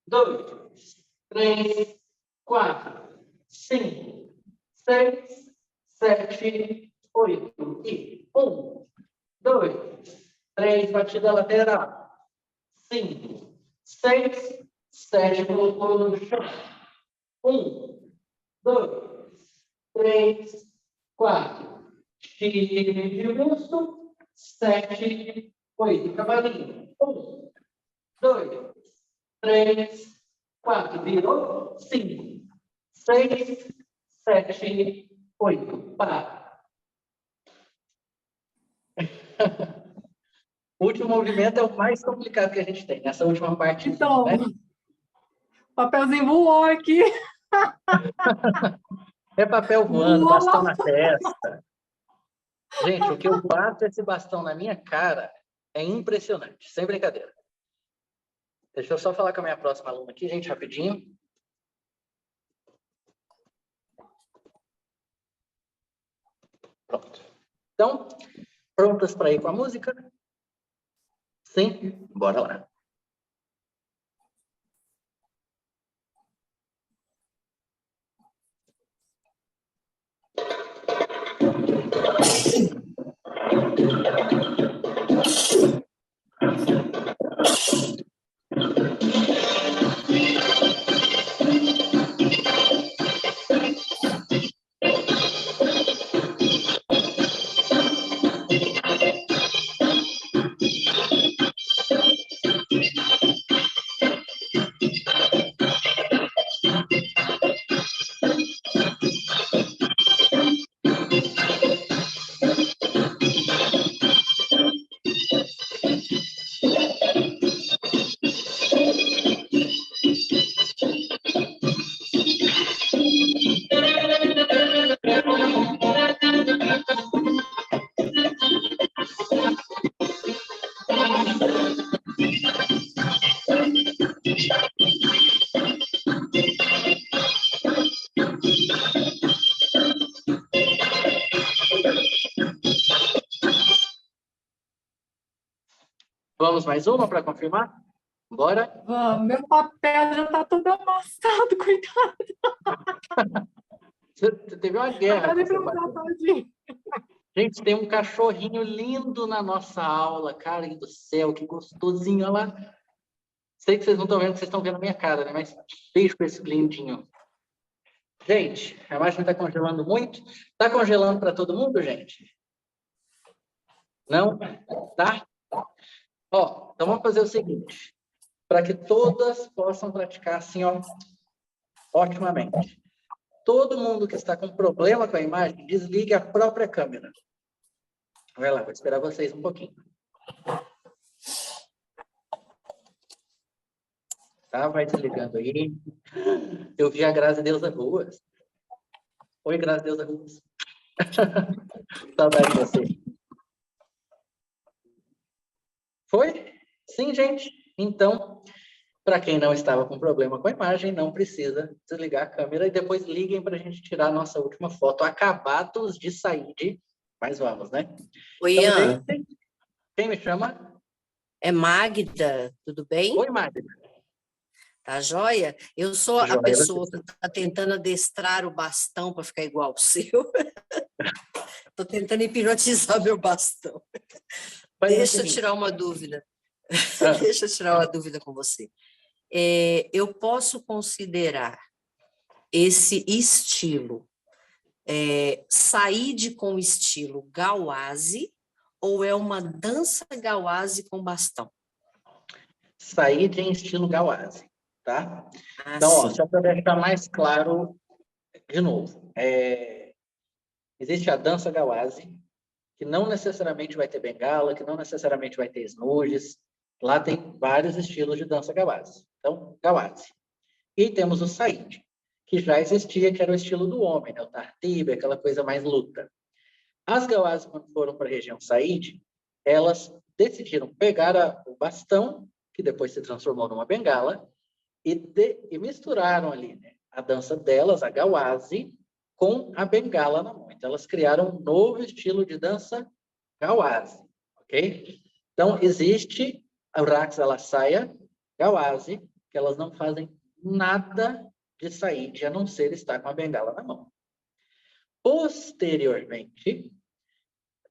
2, 3, 4, 5, 6, 7, 8 e 1, 2, 3, batida lateral. 5, 6, 7, colocou no chão. 1, 2, 3, 4. Tire de busto. 7, 8. Cavalinho. 1, 2, 3, 4. Virou. 5, 6, 7, 8. Para. O último movimento é o mais complicado que a gente tem, nessa última parte. Então, né? O papelzinho voou aqui. É papel voando, bastão na testa. Gente, o que eu bato esse bastão na minha cara é impressionante, sem brincadeira. Deixa eu só falar com a minha próxima aluna aqui, gente, rapidinho. Pronto. Então, prontas para ir com a música? Sim? Bora lá. Vamos mais uma para confirmar? Bora? Meu papel já está todo amassado, coitado. Você teve uma guerra. Pode com seu perguntar, papel. tadinho. Gente, tem um cachorrinho lindo na nossa aula, cara do céu, que gostosinho, olha lá. Sei que vocês não estão vendo, que vocês estão vendo a minha cara, né? Mas beijo para esse lindinho. Gente, a imagem está congelando muito. Está congelando para todo mundo, gente? Não? Tá? Ó, então vamos fazer o seguinte, para que todas possam praticar assim, ó, otimamente. Todo mundo que está com problema com a imagem, desligue a própria câmera. Vai lá, vou esperar vocês um pouquinho. Tá, vai desligando aí. Eu vi a Grazi Deusa Ruas. Oi, Grazi Deusa Ruas. Saudade de você. Foi? Sim, gente. Então, para quem não estava com problema com a imagem, não precisa desligar a câmera e depois liguem para a gente tirar a nossa última foto. Acabados de sair de... Mas vamos, né? Oi, Então, Ian. gente, quem me chama? É Magda, tudo bem? Oi, Magda. Tá joia? Eu sou Joia. a pessoa que está tentando adestrar o bastão para ficar igual ao seu. Estou tentando hipnotizar meu bastão. Deixa eu tirar uma dúvida. Deixa eu tirar uma dúvida com você. Eu posso considerar esse estilo saíde com estilo Gawase ou é uma dança Gawase com bastão? Saíde em estilo Gawase, tá? Então, ó, só para deixar mais claro, de novo, existe a dança Gawase, que não necessariamente vai ter bengala, que não necessariamente vai ter snooges. Lá tem vários estilos de dança Gawase. Então, Gawase. E temos o Saíde, que já existia, que era o estilo do homem, né? O Tartibe, aquela coisa mais luta. As Gawase, quando foram para a região Saíde, elas decidiram pegar o bastão, que depois se transformou numa bengala, e misturaram ali, né, a dança delas, a Gawase, com a bengala na mão. Então, elas criaram um novo estilo de dança Gawase, ok? Então, existe a Raks Alasaia Gawase, que elas não fazem nada de saíde, a não ser estar com a bengala na mão. Posteriormente,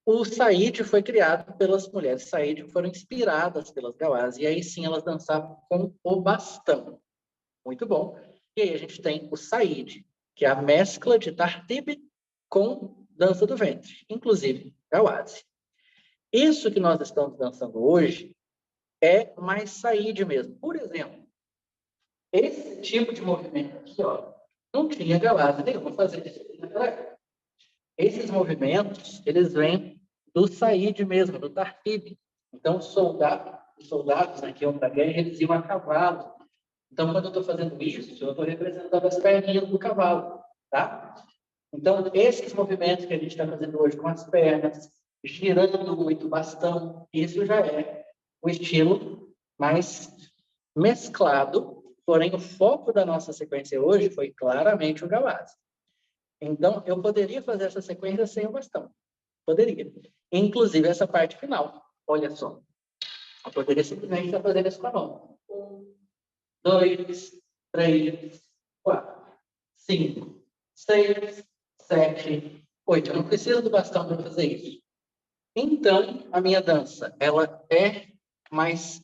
o saíde foi criado pelas mulheres saíde que foram inspiradas pelas Gawase, e aí sim elas dançavam com o bastão. Muito bom. E aí a gente tem o saíde, que é a mescla de Tartibe com dança do ventre, inclusive Gawase. Isso que nós estamos dançando hoje é mais saíde mesmo. Por exemplo, esse tipo de movimento aqui, ó, não tinha Gawase nenhum. Vou fazer isso aqui naquela época. Esses movimentos, eles vêm do saíde mesmo, do Tartibe. Então, os soldados, né, que iam para a guerra, eles iam a cavalo. Então, quando eu estou fazendo isso, eu estou representando as perninhas do cavalo, tá? Então, esses movimentos que a gente está fazendo hoje com as pernas, girando muito o bastão, isso já é o estilo mais mesclado, porém o foco da nossa sequência hoje foi claramente o Gawase. Então, eu poderia fazer essa sequência sem o bastão. Poderia. Inclusive essa parte final. Olha só. Eu poderia simplesmente estar fazendo isso com a mão. 1, 2, 3, 4, 5, 6, 7, 8. Eu não preciso do bastão para fazer isso. Então, a minha dança, ela é mais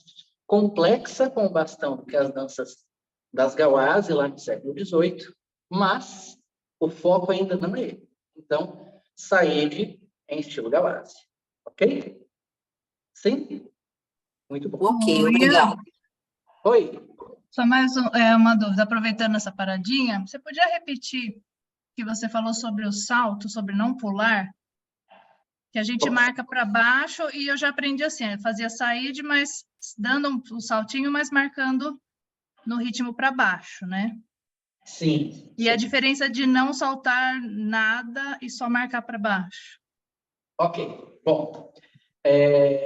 complexa com o bastão do que as danças das Gawase lá no século XVIII, mas o foco ainda não é ele. Então, saíde em estilo Gawase. Ok? Sim? Muito bom. Ok, obrigado. Oi. Só mais uma dúvida, aproveitando essa paradinha, você podia repetir que você falou sobre o salto, sobre não pular? Que a gente marca para baixo e eu já aprendi assim, fazia saíde, mas dando um saltinho, mas marcando no ritmo para baixo, né? Sim. E a diferença de não saltar nada e só marcar para baixo. Ok, bom.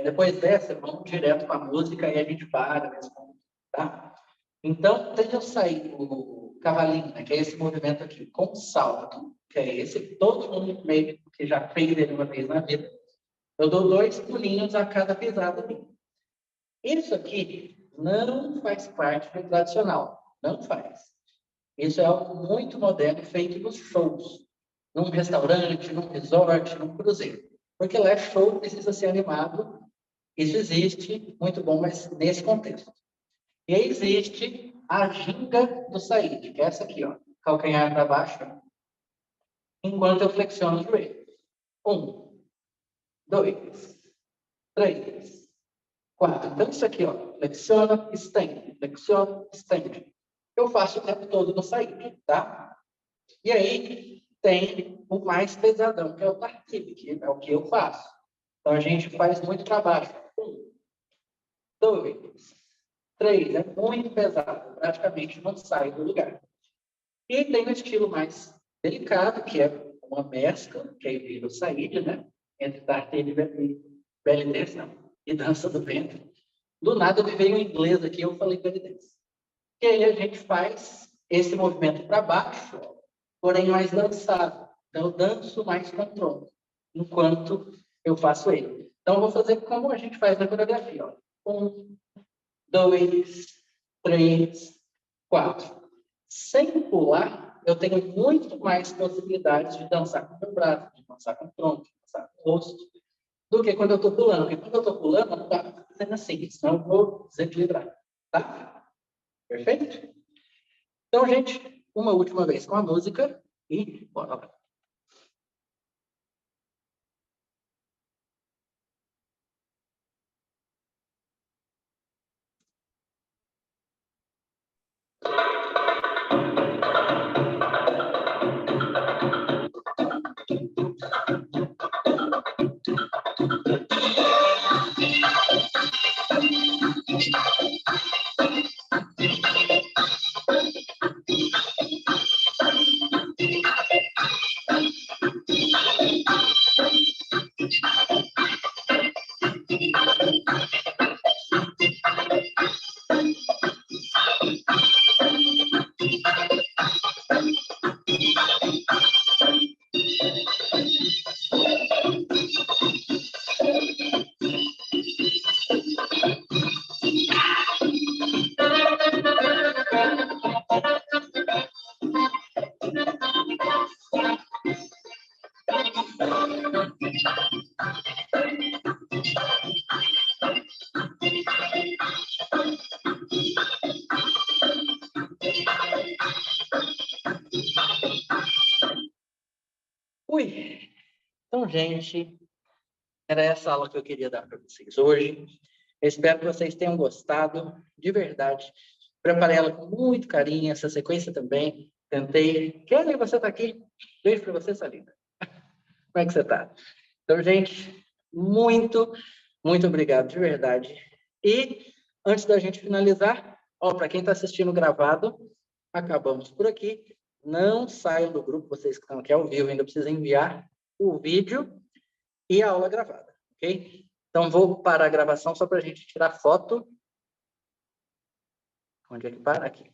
Depois dessa, vamos direto para a música e a gente para, responde, tá? Então, deixa eu sair o cavalinho, né, que é esse movimento aqui, com salto, que é esse que todo mundo meio que já fez ele uma vez na vida. Eu dou 2 pulinhos a cada pisada ali. Isso aqui não faz parte do tradicional, não faz. Isso é algo muito moderno, feito nos shows, num restaurante, num resort, num cruzeiro. Porque lá é show, precisa ser animado. Isso existe, muito bom, mas nesse contexto. E aí existe a ginga do Said, que é essa aqui, ó, calcanhar para baixo, enquanto eu flexiono o joelho. 1, 2, 3, 4. Então, isso aqui, ó, flexiona, estende, flexiona, estende. Eu faço o tempo todo no Said, tá? E aí tem o mais pesadão, que é o Tarkib, que é o que eu faço. Então, a gente faz muito trabalho. 1, 2, 3. É muito pesado, praticamente não sai do lugar. E tem o estilo mais delicado, que é uma mescla, que aí vira o Said, né? Entre Tarkib e belly dance, não, e dança do ventre. Do nada me veio em inglês aqui, eu falei belly dance. E aí a gente faz esse movimento para baixo, porém mais dançado. Então eu danço mais com o tronco, enquanto eu faço ele. Então eu vou fazer como a gente faz na coreografia. Ó. 1, 2, 3, 4. Sem pular, eu tenho muito mais possibilidades de dançar com o meu braço, de dançar com o tronco, de dançar com o rosto, do que quando eu estou pulando. Porque quando eu estou pulando, não dá para fazer assim, senão eu vou desequilibrar. Tá? Perfeito? Então, gente, uma última vez com a música e bora lá. Ui! Então, gente, era essa aula que eu queria dar para vocês hoje. Eu espero que vocês tenham gostado, de verdade. Preparei ela com muito carinho, essa sequência também. Tentei. Kelly, você está aqui? Beijo para você, Salinda. Como é que você está? Então, gente, muito obrigado, de verdade. E, antes da gente finalizar, para quem está assistindo gravado, acabamos por aqui. Não saiam do grupo, vocês que estão aqui ao vivo, ainda precisam enviar o vídeo e a aula gravada, ok? Então, vou parar a gravação só para a gente tirar foto. Onde é que para? Aqui.